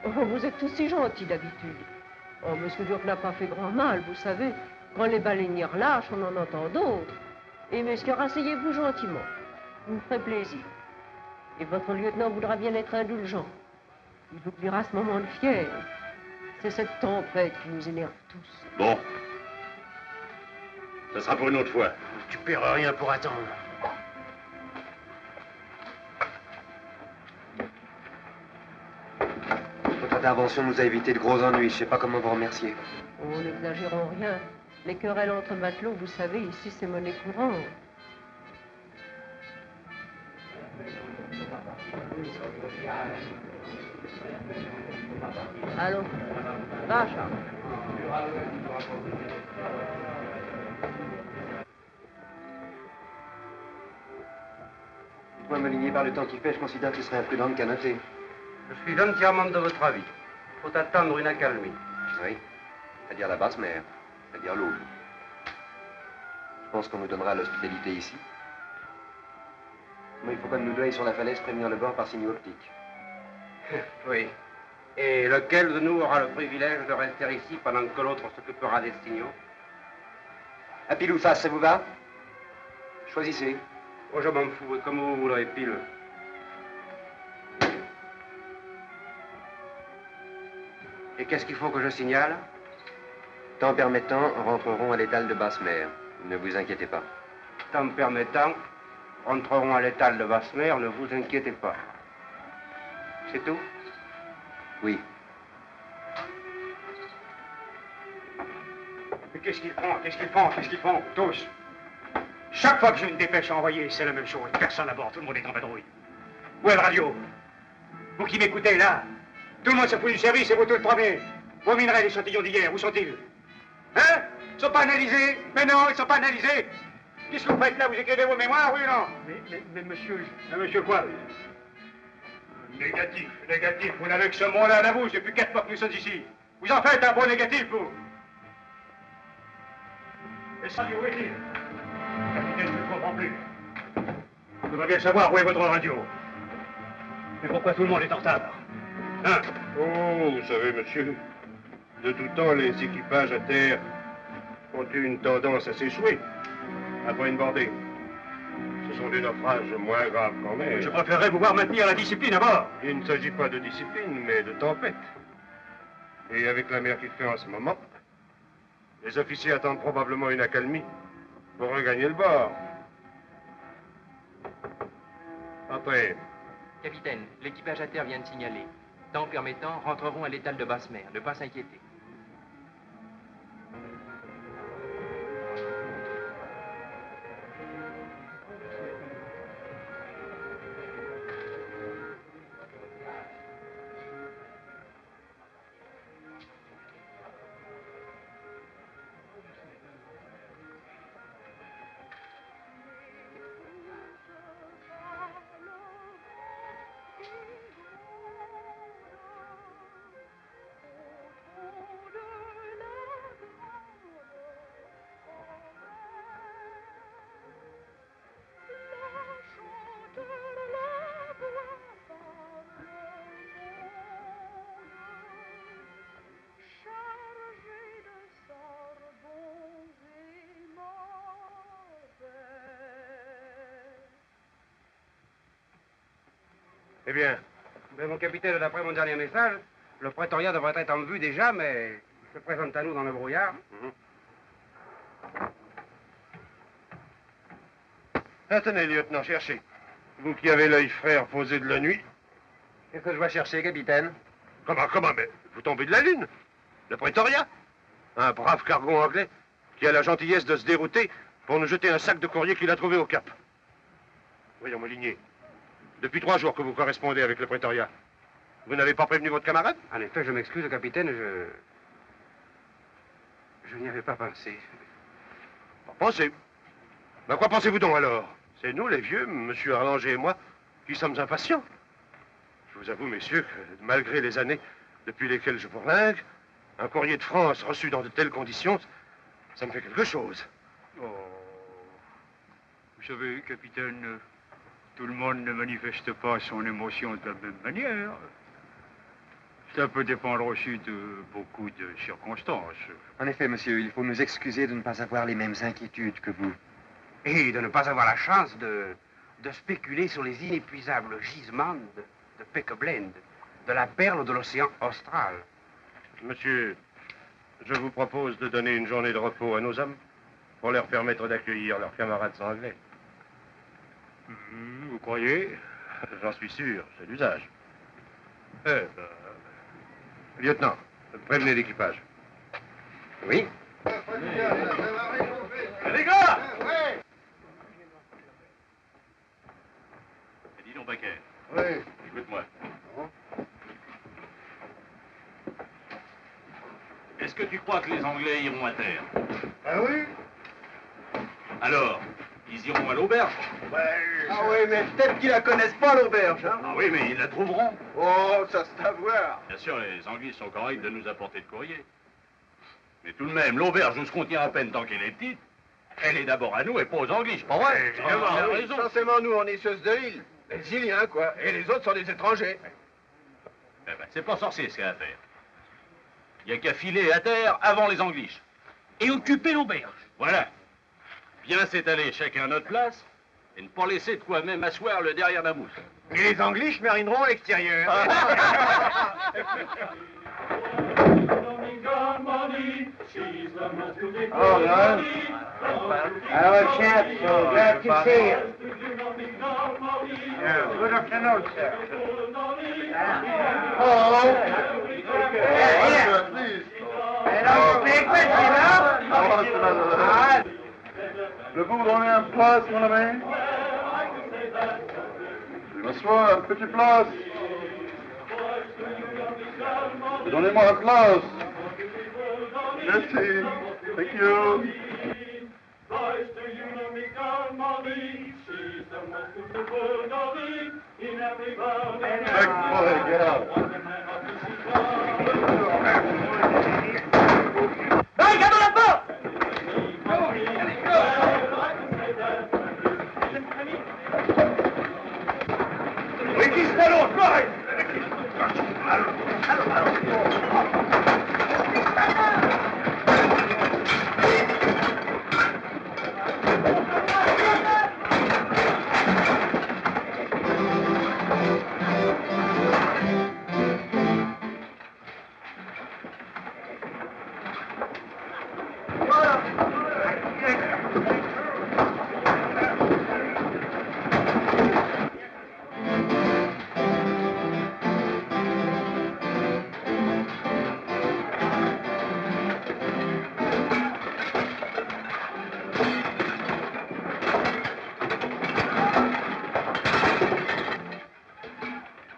Oh, vous êtes tous si gentils d'habitude. Oh, monsieur Dur n'a pas fait grand mal, vous savez. Quand les baleinières lâchent, on en entend d'autres. Et messieurs, rasseyez-vous gentiment. Vous me ferez plaisir. Et votre lieutenant voudra bien être indulgent. Il oubliera ce moment de fièvre. C'est cette tempête qui nous énerve tous. Bon. Ça sera pour une autre fois. Tu paieras rien pour attendre. Votre intervention nous a évité de gros ennuis. Je sais pas comment vous remercier. Oh, n'exagérons rien. Les querelles entre matelots, vous savez, ici, c'est monnaie courante. Allons. Va, Charles. Moi, Molinier, par le temps qu'il fait, je considère qu'il serait imprudent de canoter. Je suis entièrement de votre avis. Faut attendre une accalmie. Oui. C'est-à-dire la basse mer. C'est-à-dire l'eau. Je pense qu'on nous donnera l'hospitalité ici. Mais il faut pas nous deux sur la falaise prévenir le bord par signe optique. Oui. Et lequel de nous aura le privilège de rester ici pendant que l'autre s'occupera des signaux? À pile ou face, ça vous va? Choisissez. Oh, je m'en fous, comme vous voudrez, pile. Et qu'est-ce qu'il faut que je signale? Temps permettant, rentrerons à l'étal de basse mer. Ne vous inquiétez pas. Temps permettant, rentrerons à l'étal de basse mer, ne vous inquiétez pas. C'est tout? Oui. Mais qu'est-ce qu'ils font? Qu'est-ce qu'ils font? Qu'est-ce qu'ils font? Tous. Chaque fois que j'ai une dépêche à envoyer, c'est la même chose. Personne à bord, tout le monde est en vadrouille. Où est le radio? Vous qui m'écoutez, là, tout le monde se fout du service et vous tous le premier. Vos minerais, les échantillons d'hier, où sont-ils? Hein? Ils sont pas analysés? Mais non, ils sont pas analysés. Qu'est-ce que vous faites là? Vous écrivez vos mémoires, oui ou non? Mais monsieur... Mais monsieur quoi? Négatif, négatif. Vous n'avez que ce mot-là à la bouche depuis 4 mois que nous sommes ici. Vous en faites un bon négatif, vous. Et ça, où est-il? Capitaine, je ne comprends plus. Je voudrais bien savoir où est votre radio. Mais pourquoi tout le monde est en retard? Hein? Oh, vous savez, monsieur, de tout temps, les équipages à terre ont eu une tendance à s'échouer après une bordée. Ce sont des naufrages moins graves quand même. Je préférerais vous voir maintenir la discipline à bord. Il ne s'agit pas de discipline, mais de tempête. Et avec la mer qu'il fait en ce moment, les officiers attendent probablement une accalmie pour regagner le bord. Après. Capitaine, l'équipage à terre vient de signaler. Temps permettant, rentrerons à l'étal de basse mer. Ne pas s'inquiéter. Eh bien, Mais mon capitaine, d'après mon dernier message, le prétoriat devrait être en vue déjà, mais il se présente à nous dans le brouillard. Attendez, lieutenant, cherchez. Vous qui avez l'œil frais reposé de la nuit. Qu'est-ce que je dois chercher, capitaine? Comment, mais vous tombez de la lune? Le prétoriat? Un brave cargo anglais qui a la gentillesse de se dérouter pour nous jeter un sac de courrier qu'il a trouvé au Cap. Voyons, Molinier, depuis 3 jours que vous correspondez avec le prétoriat. Vous n'avez pas prévenu votre camarade? En effet, je m'excuse, capitaine, je n'y avais pas pensé. Pas pensé. À quoi pensez-vous donc alors? C'est nous, les vieux, monsieur Arlanger et moi, qui sommes impatients. Je vous avoue, messieurs, que malgré les années depuis lesquelles je bourlingue, un courrier de France reçu dans de telles conditions, ça me fait quelque chose. Oh. Vous savez, capitaine, tout le monde ne manifeste pas son émotion de la même manière. Ça peut dépendre aussi de beaucoup de circonstances. En effet, monsieur, il faut nous excuser de ne pas avoir les mêmes inquiétudes que vous. Et de ne pas avoir la chance de spéculer sur les inépuisables gisements de Peck Blend, de la perle de l'océan austral. Monsieur, je vous propose de donner une journée de repos à nos hommes pour leur permettre d'accueillir leurs camarades anglais. Vous croyez? J'en suis sûr, c'est l'usage. Lieutenant, prévenez l'équipage. Oui. Les gars! Dis donc, Paquet. Oui. Écoute-moi. Est-ce que tu crois que les Anglais iront à terre? Ah oui? Alors, ils iront à l'auberge? Ah oui, mais peut-être qu'ils la connaissent pas, l'auberge, hein? Ah oui, mais ils la trouveront. Oh, ça c'est à voir. Bien sûr, les Anglais sont corrects de nous apporter de courrier. Mais tout de même, l'auberge où se contient à peine tant qu'elle est petite, elle est d'abord à nous et pas aux Anglais, c'est pas vrai? Tu as raison. Forcément, nous, on est ceux de l'île. Les Iliens, quoi. Et les autres sont des étrangers. Eh ben, c'est pas sorcier ce qu'il y a à faire. Il n'y a qu'à filer à terre avant les Angliches. Et occuper l'auberge. Voilà. Bien s'étaler chacun à notre place et ne pas laisser de quoi même asseoir le derrière la mousse. Et les Angliches marineront à l'extérieur. Oh, no. Hello, chaps. So glad to see you. Yeah, good afternoon, sir. Hello. Yeah. Hello, Bigfoot, you know? Le vous donner un place, mon ami? Je m'assois, une petite place. Donnez-moi un place. Merci. Thank you. Big boy, get out. Hey, garde la porte! Oui, qui se ballon, correct!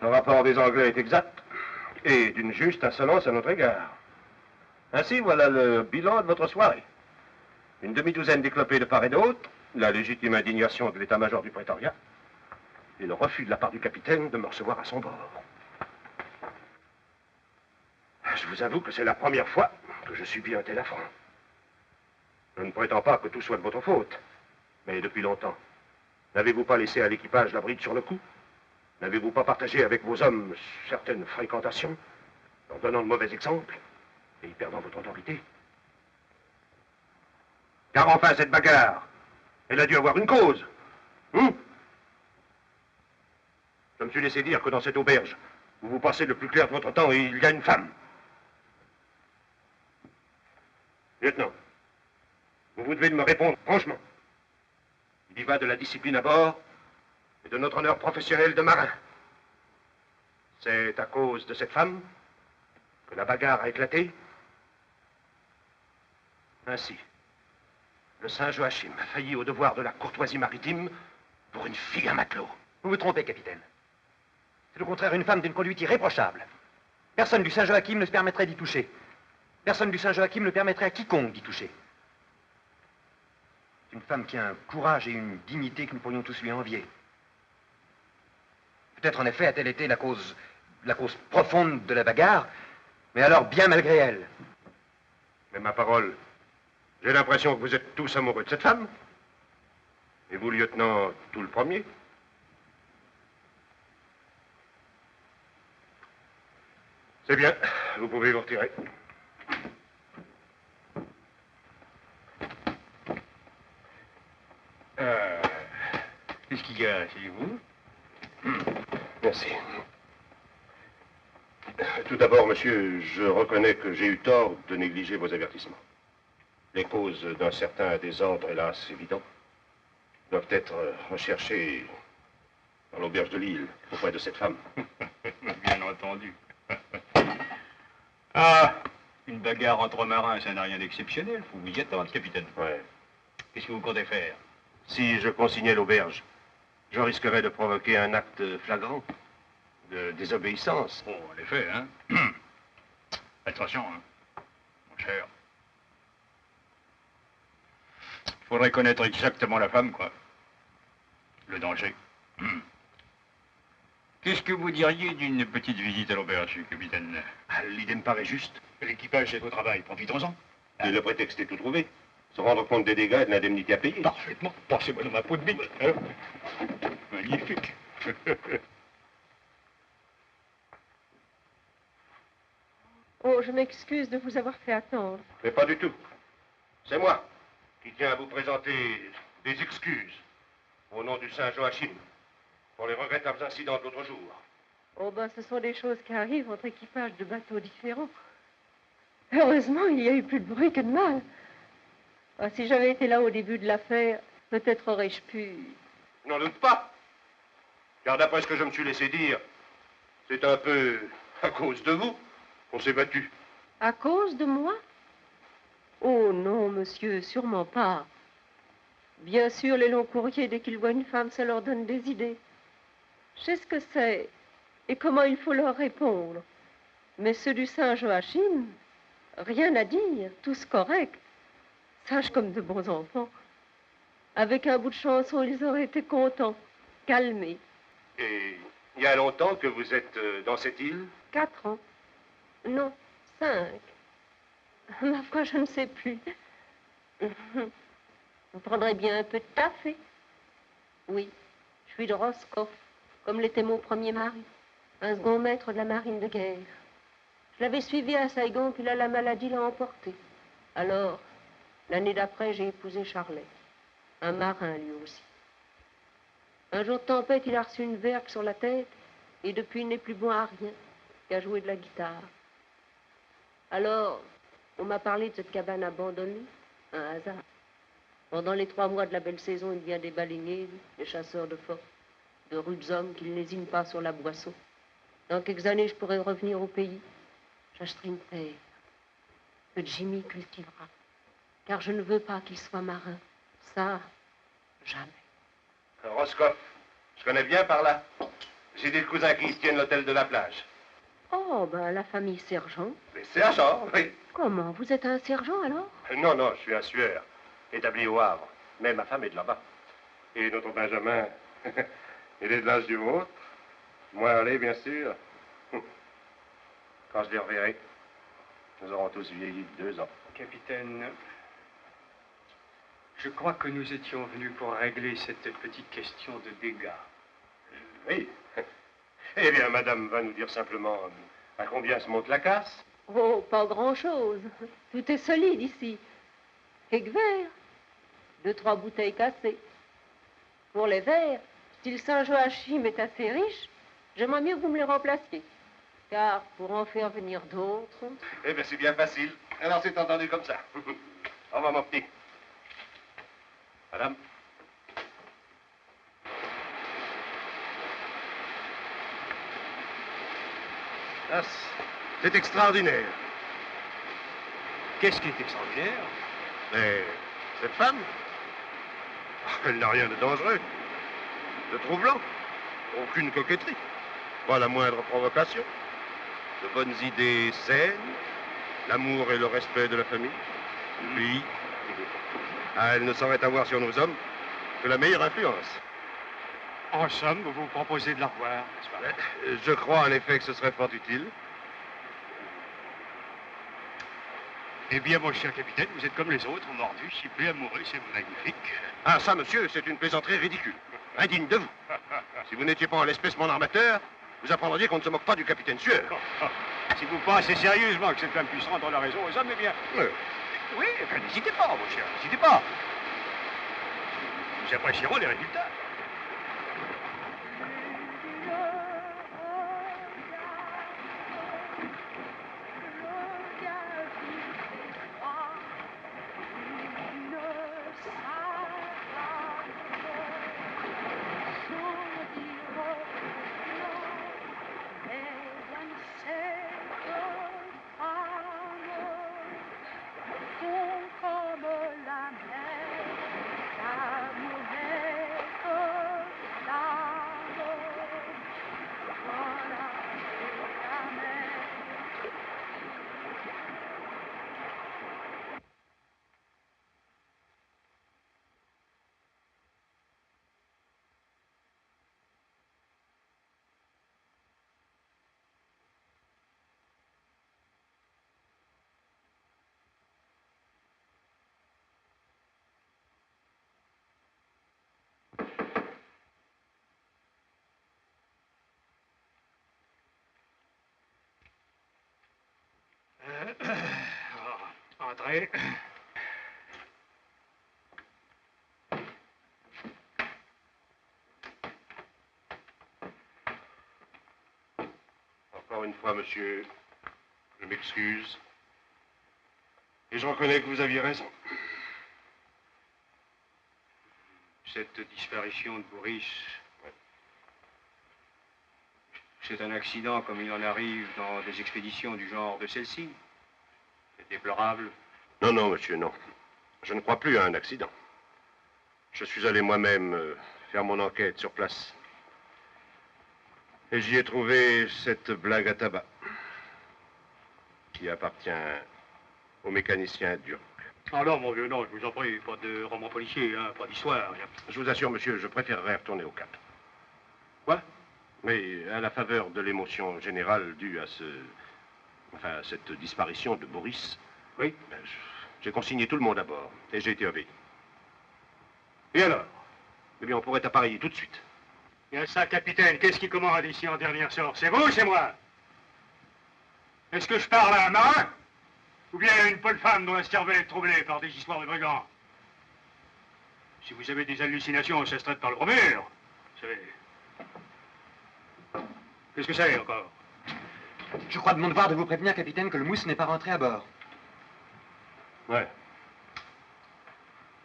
Le rapport des Anglais est exact et d'une juste insolence à notre égard. Ainsi, voilà le bilan de votre soirée. Une demi-douzaine d'éclopés de part et d'autre, la légitime indignation de l'état-major du prétoriat et le refus de la part du capitaine de me recevoir à son bord. Je vous avoue que c'est la première fois que je subis un tel affront. Je ne prétends pas que tout soit de votre faute, mais depuis longtemps, n'avez-vous pas laissé à l'équipage la bride sur le cou? N'avez-vous pas partagé avec vos hommes certaines fréquentations, leur donnant de mauvais exemples et y perdant votre autorité? Car enfin, cette bagarre, elle a dû avoir une cause. Je me suis laissé dire que dans cette auberge, où vous passez le plus clair de votre temps, il y a une femme. Lieutenant, vous devez me répondre franchement. Il y va de la discipline à bord et de notre honneur professionnel de marin. C'est à cause de cette femme que la bagarre a éclaté. Ainsi, le Saint Joachim a failli au devoir de la courtoisie maritime pour une fille à matelot. Vous vous trompez, capitaine. C'est au contraire une femme d'une conduite irréprochable. Personne du Saint-Joachim ne se permettrait d'y toucher. Personne du Saint-Joachim ne permettrait à quiconque d'y toucher. C'est une femme qui a un courage et une dignité que nous pourrions tous lui envier. Peut-être en effet a-t-elle été la cause profonde de la bagarre, mais alors bien malgré elle. Mais ma parole, j'ai l'impression que vous êtes tous amoureux de cette femme. Et vous, lieutenant, tout le premier. C'est bien, vous pouvez vous retirer. Qu'est-ce qu'il y a chez vous? Merci. Tout d'abord, monsieur, je reconnais que j'ai eu tort de négliger vos avertissements. Les causes d'un certain désordre, hélas, évident, doivent être recherchées dans l'auberge de Lille, auprès de cette femme. Bien entendu. Ah, une bagarre entre marins, ça n'a rien d'exceptionnel. Faut vous y attendre, capitaine. Ouais. Qu'est-ce que vous comptez faire? Si je consignais l'auberge, je risquerais de provoquer un acte flagrant de désobéissance. Oh, en effet, hein. Attention, hein, mon cher. Faudrait connaître exactement la femme, quoi. Le danger. Qu'est-ce que vous diriez d'une petite visite à l'auberge, capitaine? L'idée me paraît juste. L'équipage est au travail, profitons-en. Et le prétexte est tout trouvé. Se rendre compte des dégâts et de l'indemnité à payer. Parfaitement. Passez-moi dans ma peau de bique. Hein? Magnifique. Oh, je m'excuse de vous avoir fait attendre. Mais pas du tout. C'est moi qui tiens à vous présenter des excuses au nom du Saint-Joachim pour les regrettables incidents de l'autre jour. Oh, ben, ce sont des choses qui arrivent entre équipages de bateaux différents. Heureusement, il y a eu plus de bruit que de mal. Ah, si j'avais été là au début de l'affaire, peut-être aurais-je pu... Je n'en doute pas. Car d'après ce que je me suis laissé dire, c'est un peu à cause de vous qu'on s'est battu. À cause de moi? Oh non, monsieur, sûrement pas. Bien sûr, les longs courriers, dès qu'ils voient une femme, ça leur donne des idées. Je sais ce que c'est et comment il faut leur répondre. Mais ceux du Saint-Joachim, rien à dire, tous corrects. Sages comme de bons enfants. Avec un bout de chanson, ils auraient été contents, calmés. Et il y a longtemps que vous êtes dans cette île? 4 ans. Non, 5. Ma foi, je ne sais plus. Vous prendrez bien un peu de café? Oui, je suis de Roscoff, comme l'était mon premier mari, un second maître de la marine de guerre. Je l'avais suivi à Saigon, puis là, la maladie l'a emporté. Alors, l'année d'après, j'ai épousé Charlet, un marin lui aussi. Un jour de tempête, il a reçu une vergue sur la tête, et depuis, il n'est plus bon à rien qu'à jouer de la guitare. Alors, on m'a parlé de cette cabane abandonnée, un hasard. Pendant les 3 mois de la belle saison, il vient des baleiniers, des chasseurs de force, de rudes hommes qui ne lésinent pas sur la boisson. Dans quelques années, je pourrai revenir au pays. J'achèterai une terre que Jimmy cultivera. Car je ne veux pas qu'il soit marin. Ça, jamais. Roscoff, je connais bien par là. J'ai des cousins qui tiennent l'hôtel de la plage. Oh, ben, la famille Sergent. Les sergents, oui. Comment? Vous êtes un sergent, alors? Non, non, je suis un sueur, établi au Havre. Mais ma femme est de là-bas. Et notre Benjamin, il est de l'âge du vôtre. Moi, allez, bien sûr. Quand je les reverrai, nous aurons tous vieilli de 2 ans. Capitaine, je crois que nous étions venus pour régler cette petite question de dégâts. Oui. Eh bien, madame va nous dire simplement à combien se monte la casse. Oh, pas grand-chose. Tout est solide ici. Quelques verres. 2-3 bouteilles cassées. Pour les verres, si le Saint-Joachim est assez riche, j'aimerais mieux que vous me les remplaciez. Car pour en faire venir d'autres... Eh bien, c'est bien facile. Alors, c'est entendu comme ça. Au revoir, mon petit. Madame. Ah, c'est extraordinaire. Qu'est-ce qui est extraordinaire? Mais cette femme, elle n'a rien de dangereux, de troublant, aucune coquetterie, pas la moindre provocation, de bonnes idées saines, l'amour et le respect de la famille, du pays. Ah, elle ne saurait avoir sur nos hommes que la meilleure influence. En somme, vous vous proposez de la revoir, n'est-ce pas? Je crois en effet que ce serait fort utile. Eh bien, mon cher capitaine, vous êtes comme les autres, mordus, ciblés, amoureux, c'est magnifique. Ah, ça, monsieur, c'est une plaisanterie ridicule, indigne de vous. Si vous n'étiez pas en l'espèce mon armateur, vous apprendriez qu'on ne se moque pas du capitaine Sueur. Si vous pensez sérieusement que cette femme puisse rendre la raison aux hommes, eh bien... Oui, enfin, n'hésitez pas, mon cher, n'hésitez pas. Nous apprécierons les résultats. Entrez. Encore une fois, monsieur, je m'excuse. Et je reconnais que vous aviez raison. Cette disparition de Boris, c'est un accident comme il en arrive dans des expéditions du genre de celle-ci. C'est déplorable. Non, non, monsieur, non. Je ne crois plus à un accident. Je suis allé moi-même faire mon enquête sur place. Et j'y ai trouvé cette blague à tabac, qui appartient au mécanicien Durk. Ah non, mon vieux, non, je vous en prie, pas de roman policier, hein, pas d'histoire. Rien. Je vous assure, monsieur, je préférerais retourner au Cap. Quoi? Mais à la faveur de l'émotion générale due à à cette disparition de Boris. Oui. J'ai consigné tout le monde à bord et j'ai été obéi. Et alors? Eh bien, on pourrait appareiller tout de suite. Bien ça, capitaine, qu'est-ce qui commande ici en dernier sort? C'est vous ou c'est moi? Est-ce que je parle à un marin? Ou bien à une bonne femme dont la cervelle est troublée par des histoires de brigands? Si vous avez des hallucinations, ça se traite par le bromure. Vous savez. Qu'est-ce que c'est encore? Je crois de mon devoir de vous prévenir, capitaine, que le mousse n'est pas rentré à bord. Ouais.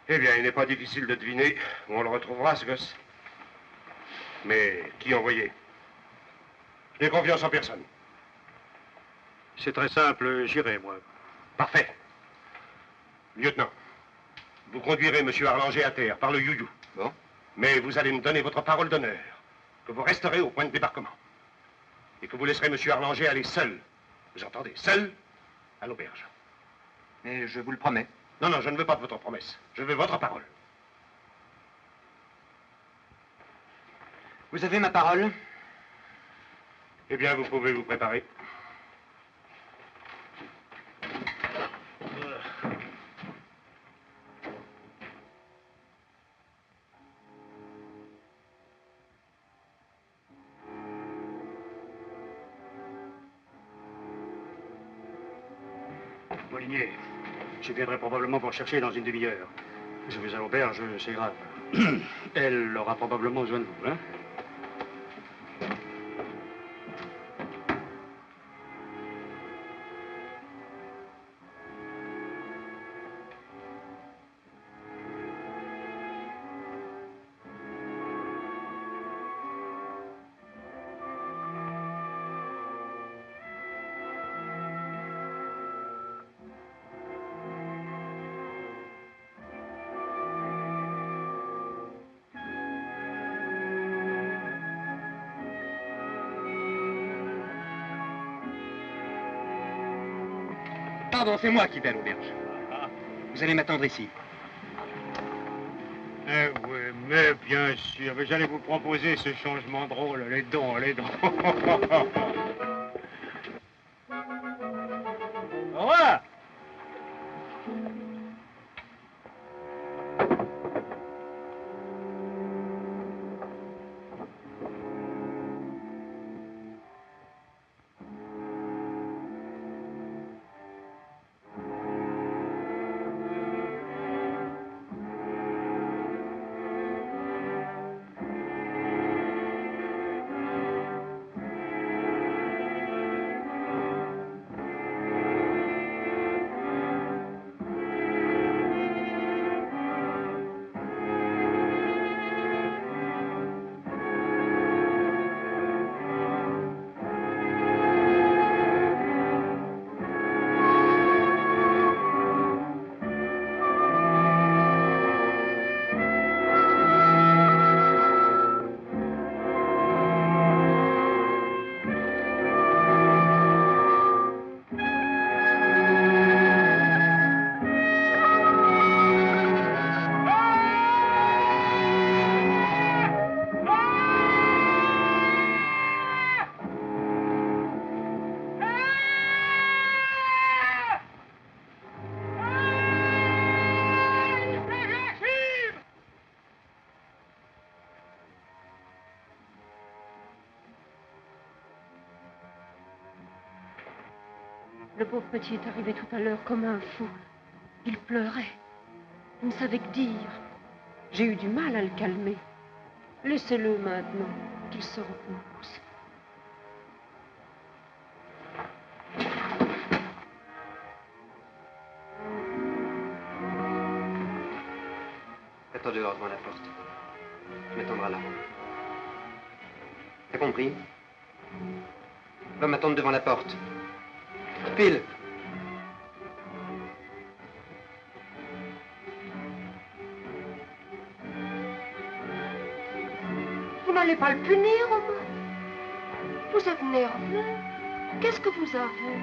Eh bien, il n'est pas difficile de deviner où on le retrouvera, ce gosse. Mais qui envoyer? Je n'ai confiance en personne. C'est très simple, j'irai, moi. Parfait. Lieutenant, vous conduirez M. Arlanger à terre par le you-you. Bon. Mais vous allez me donner votre parole d'honneur que vous resterez au point de débarquement. Et que vous laisserez M. Arlanger aller seul. Vous entendez? Seul à l'auberge. Mais je vous le promets. Non, non, je ne veux pas de votre promesse. Je veux votre parole. Vous avez ma parole? Eh bien, vous pouvez vous préparer. Molinier, je viendrai probablement vous rechercher dans une demi-heure. Je vais à l'auberge, c'est grave. Elle aura probablement besoin de vous, hein? Pardon, c'est moi qui vais à l'auberge. Vous allez m'attendre ici. Eh oui, mais bien sûr, mais j'allais vous proposer ce changement drôle, les dons, les dons. Au revoir. Le pauvre petit est arrivé tout à l'heure comme un fou. Il pleurait. Il ne savait que dire. J'ai eu du mal à le calmer. Laissez-le maintenant, qu'il se repose. Attends dehors devant la porte. Tu m'attendras là. T'as compris? Va m'attendre devant la porte. Pile. Vous n'allez pas le punir, Romain? Vous êtes nerveux. Qu'est-ce que vous avez?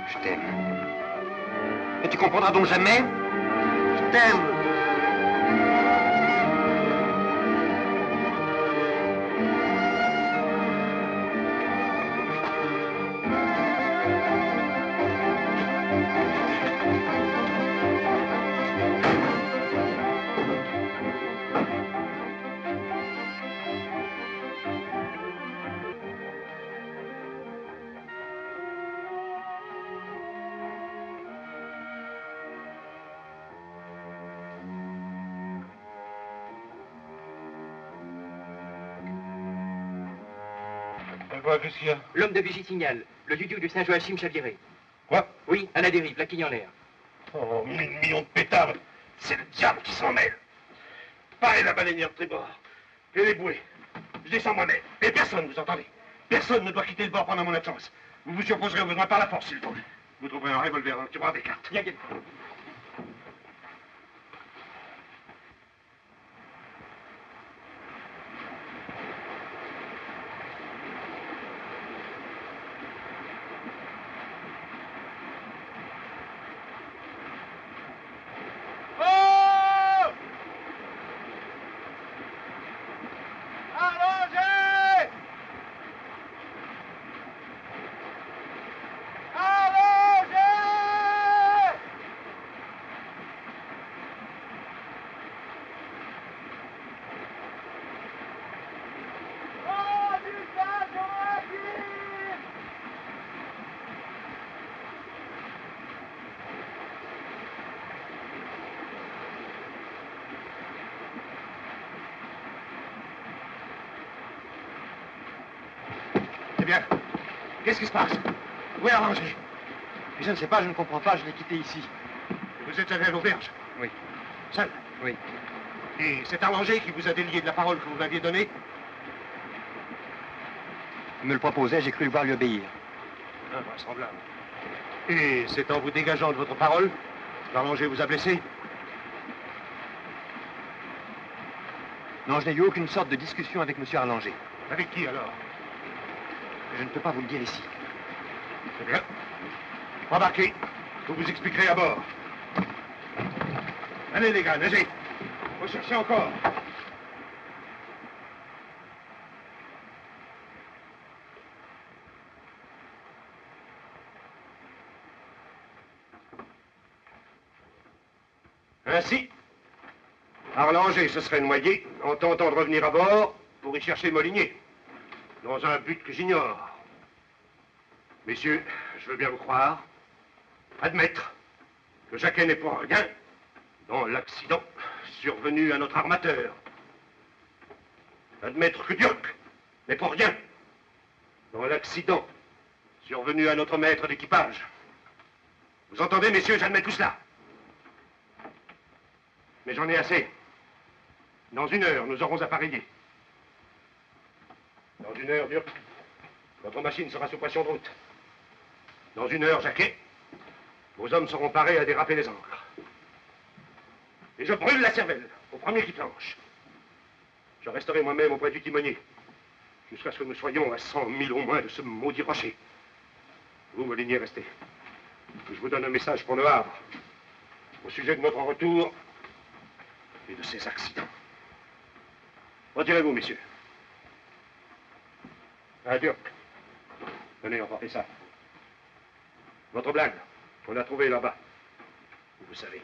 Je t'aime. Et tu comprendras donc jamais? Je t'aime. Qu'est-ce qu'il y a? L'homme de Vigie signale. Le dudu du Saint-Joachim chaviré. Quoi? Oui, à la dérive, la quille en l'air. Oh, 1000 millions de pétards. C'est le diable qui s'en mêle. Pareil la baleinière de tribord. Et les bouées. Je descends moi-même. Et personne, vous entendez? Personne ne doit quitter le bord pendant mon absence. Vous vous surposerez au besoin par la force, s'il faut. Vous trouverez un revolver dans le tiroir des cartes. Bien quelque. Bien. Qu'est-ce qui se passe? Où est Arlangé? Je ne sais pas, je ne comprends pas, je l'ai quitté ici. Et vous êtes allé à l'auberge? Oui. Seul? Oui. Et c'est Arlangé qui vous a délié de la parole que vous m'aviez donnée? Il me le proposait, j'ai cru devoir lui obéir. Invraisemblable. Et c'est en vous dégageant de votre parole qu'Arlangé vous a blessé? Non, je n'ai eu aucune sorte de discussion avec M. Arlanger. Avec qui alors? Je ne peux pas vous le dire ici. C'est bien. Embarquez. Vous vous expliquerez à bord. Allez les gars, nagez. Recherchez encore. Ainsi, Arlanger se serait noyé en tentant de revenir à bord pour y chercher Molinier, dans un but que j'ignore. Messieurs, je veux bien vous croire, admettre que Jacquet n'est pour rien dans l'accident survenu à notre armateur. Admettre que Dirk n'est pour rien dans l'accident survenu à notre maître d'équipage. Vous entendez, messieurs, j'admets tout cela. Mais j'en ai assez. Dans 1 heure, nous aurons appareillé. Dans 1 heure, Dirk, votre machine sera sous pression de route. Dans 1 heure, Jacquet, vos hommes seront parés à déraper les ancres. Et je brûle la cervelle au premier qui planche. Je resterai moi-même auprès du timonier, jusqu'à ce que nous soyons à 100 000 au moins de ce maudit rocher. Vous, Molinier, restez. Je vous donne un message pour le Havre, au sujet de notre retour et de ces accidents. Retirez-vous, messieurs. Dirk. Tenez, emportez ça. Votre blague, on l'a trouvée là-bas. Vous savez.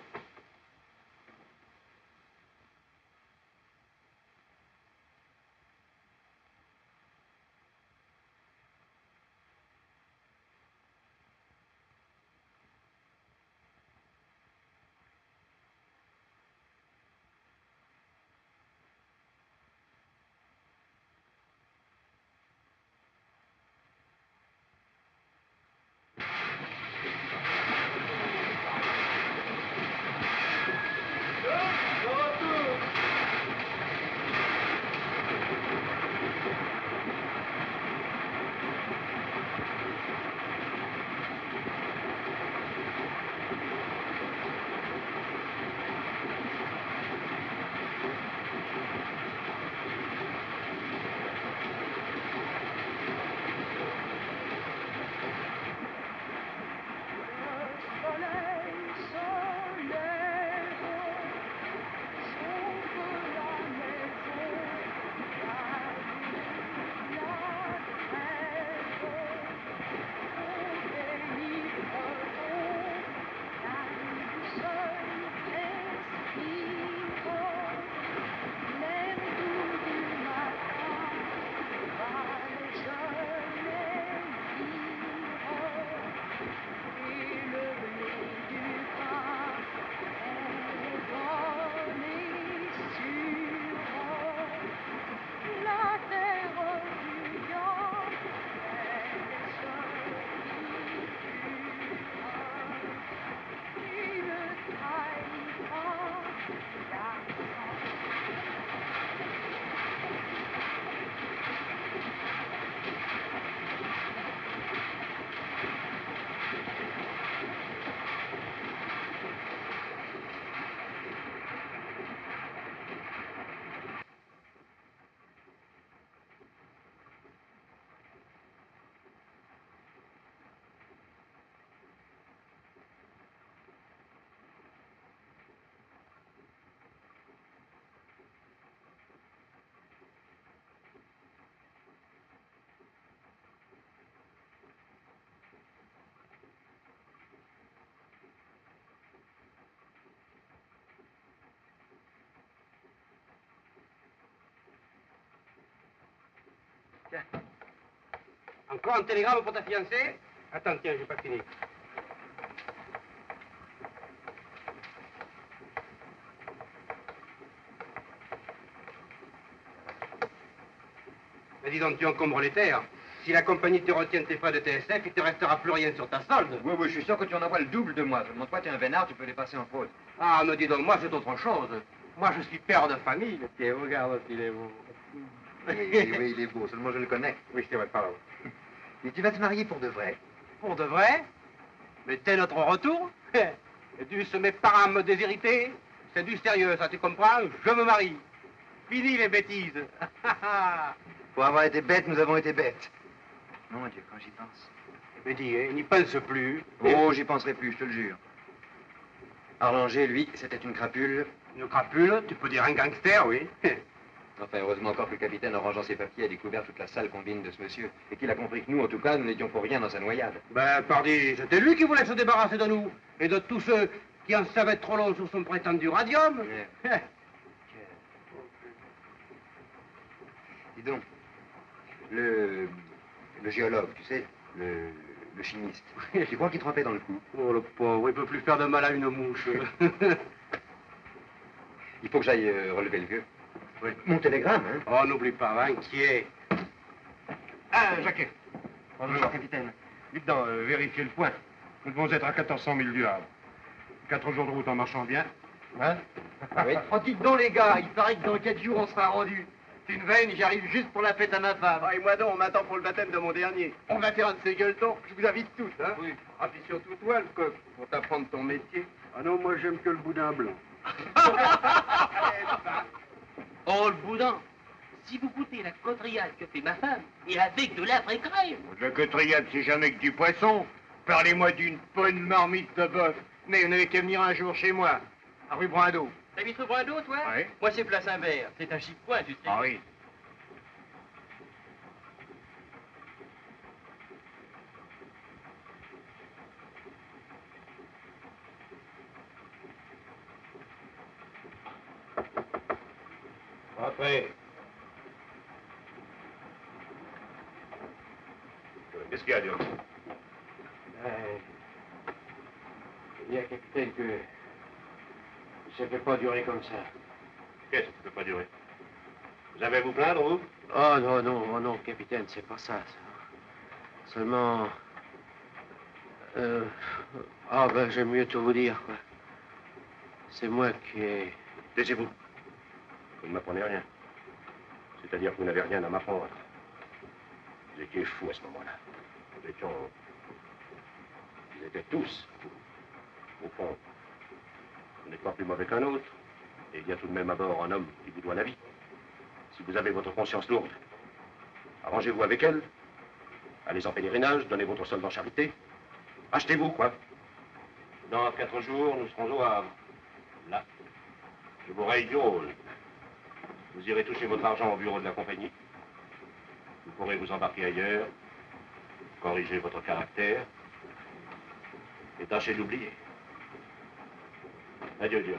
Tiens. Encore un télégramme pour ta fiancée? Attends, tiens, j'ai pas fini. Mais dis donc, tu encombres les terres. Si la compagnie te retient tes frais de TSF, il te restera plus rien sur ta solde. Oui, oui, je suis sûr que tu en envoies le double de moi. Seulement toi, tu es un vénard, tu peux les passer en faute. Ah, me dis donc, moi, c'est autre chose. Moi, je suis père de famille. Tiens, regarde s'il est beau. Oui, il est beau, seulement je le connais. Oui, c'est vrai, pardon. Et tu vas te marier pour de vrai? Pour de vrai? Mais dès notre retour? Et tu se met par à me déshériter? C'est du sérieux, ça, tu comprends? Je me marie. Fini les bêtises. Pour avoir été bêtes, nous avons été bêtes. Mon Dieu, quand j'y pense. Mais dis, n'y pense plus. Oh, j'y penserai plus, je te le jure. Arlanger, lui, c'était une crapule. Une crapule? Tu peux dire un gangster, oui. Enfin, heureusement encore que le capitaine, en rangeant ses papiers, a découvert toute la sale combine de ce monsieur. Et qu'il a compris que nous, en tout cas, nous n'étions pour rien dans sa noyade. Ben, pardi, c'était lui qui voulait se débarrasser de nous. Et de tous ceux qui en savaient trop long sur son prétendu radium. Dis donc, le géologue, tu sais, le chimiste, tu crois qu'il trempait dans le coup? Oh, le pauvre, il peut plus faire de mal à une mouche. Il faut que j'aille relever le vieux. Oui. Mon télégramme, hein? Oh, n'oublie pas, inquiet. Ah, Jacquet. Bonjour, capitaine. Dites donc, vérifiez le point. Nous devons être à 1400 000 du Havre. 4 jours de route en marchant bien. Hein? Oui. Oh, dites donc, les gars, il paraît que dans 4 jours, on sera rendu. C'est une veine, j'arrive juste pour la fête à ma femme. Ah, et moi donc, on m'attend pour le baptême de mon dernier. On va faire un de ces gueuletons. Je vous invite tous, hein? Oui. Ah, puis surtout toi, le coq, pour t'apprendre ton métier. Ah non, moi j'aime que le boudin blanc. Oh, le boudin! Si vous goûtez la cotrillade que fait ma femme, et avec de la vraie crème. La cotrillade, c'est jamais que du poisson. Parlez-moi d'une bonne marmite de bœuf. Mais vous n'avez qu'à venir un jour chez moi, à rue Brindot. T'habites rue Brindot, toi? Oui. Moi, c'est Place Imbert. C'est un chic point, tu sais. Ah oui. Après. Qu'est-ce qu'il y a, Dieu? Il y a, capitaine, que ça ne peut pas durer comme ça. Qu'est-ce qui ne peut pas durer? Vous avez à vous plaindre, vous? Oh non, non, oh non, capitaine, c'est pas ça. Seulement... Ah ben, j'aime mieux tout vous dire, quoi. C'est moi qui ai... Taisez-vous. Vous ne m'apprenez rien. C'est-à-dire que vous n'avez rien à m'apprendre. Vous étiez fous à ce moment-là. Nous étions... Ils étaient tous fous. Au fond, vous n'êtes pas plus mauvais qu'un autre. Et il y a tout de même à bord un homme qui vous doit la vie. Si vous avez votre conscience lourde, arrangez-vous avec elle. Allez en pèlerinage, donnez votre solde en charité. Achetez-vous, quoi. Dans 4 jours, nous serons au Havre. Là. Je vous raye du rôle. Vous irez toucher votre argent au bureau de la compagnie. Vous pourrez vous embarquer ailleurs, corriger votre caractère et tâcher de l'oublier. Adieu, Dieu.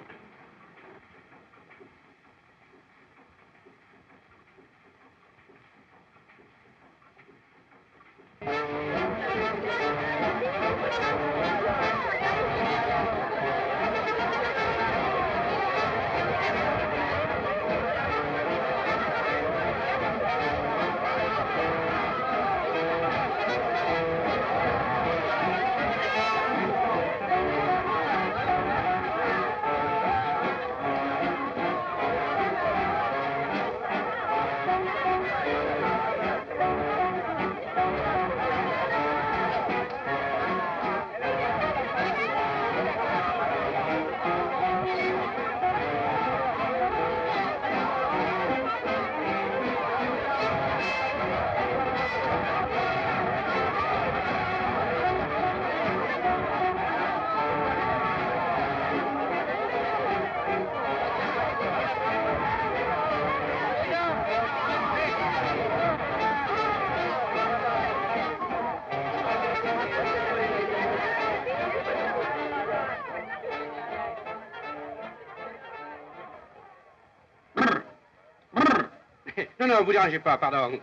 Non, non, vous dérangez pas, pardon.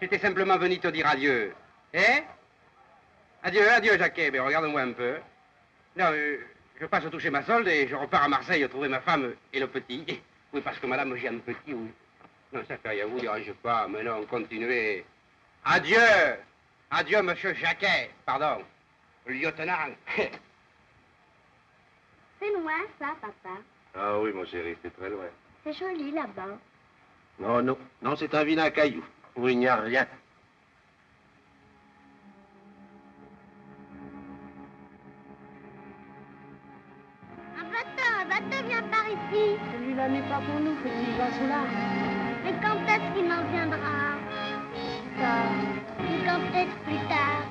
J'étais simplement venu te dire adieu. Hein? Adieu, adieu, Jacquet. Mais regarde-moi un peu. Non, je passe toucher ma solde et je repars à Marseille trouver ma femme et le petit. Oui, parce que madame, j'ai un petit, oui. Non, ça fait rien, vous dérange pas. Mais non, continuez. Adieu. Adieu, monsieur Jacquet. Pardon. Lieutenant. C'est loin, ça, papa. Ah oui, mon chéri, c'est très loin. C'est joli, là-bas. Non, non, non, c'est un vilain à cailloux, où il n'y a rien. Un bateau vient par ici. Celui-là n'est pas pour nous, petit, il va sous l'arbre. Mais quand est-ce qu'il en viendra? Tard. Ou quand est-ce plus tard?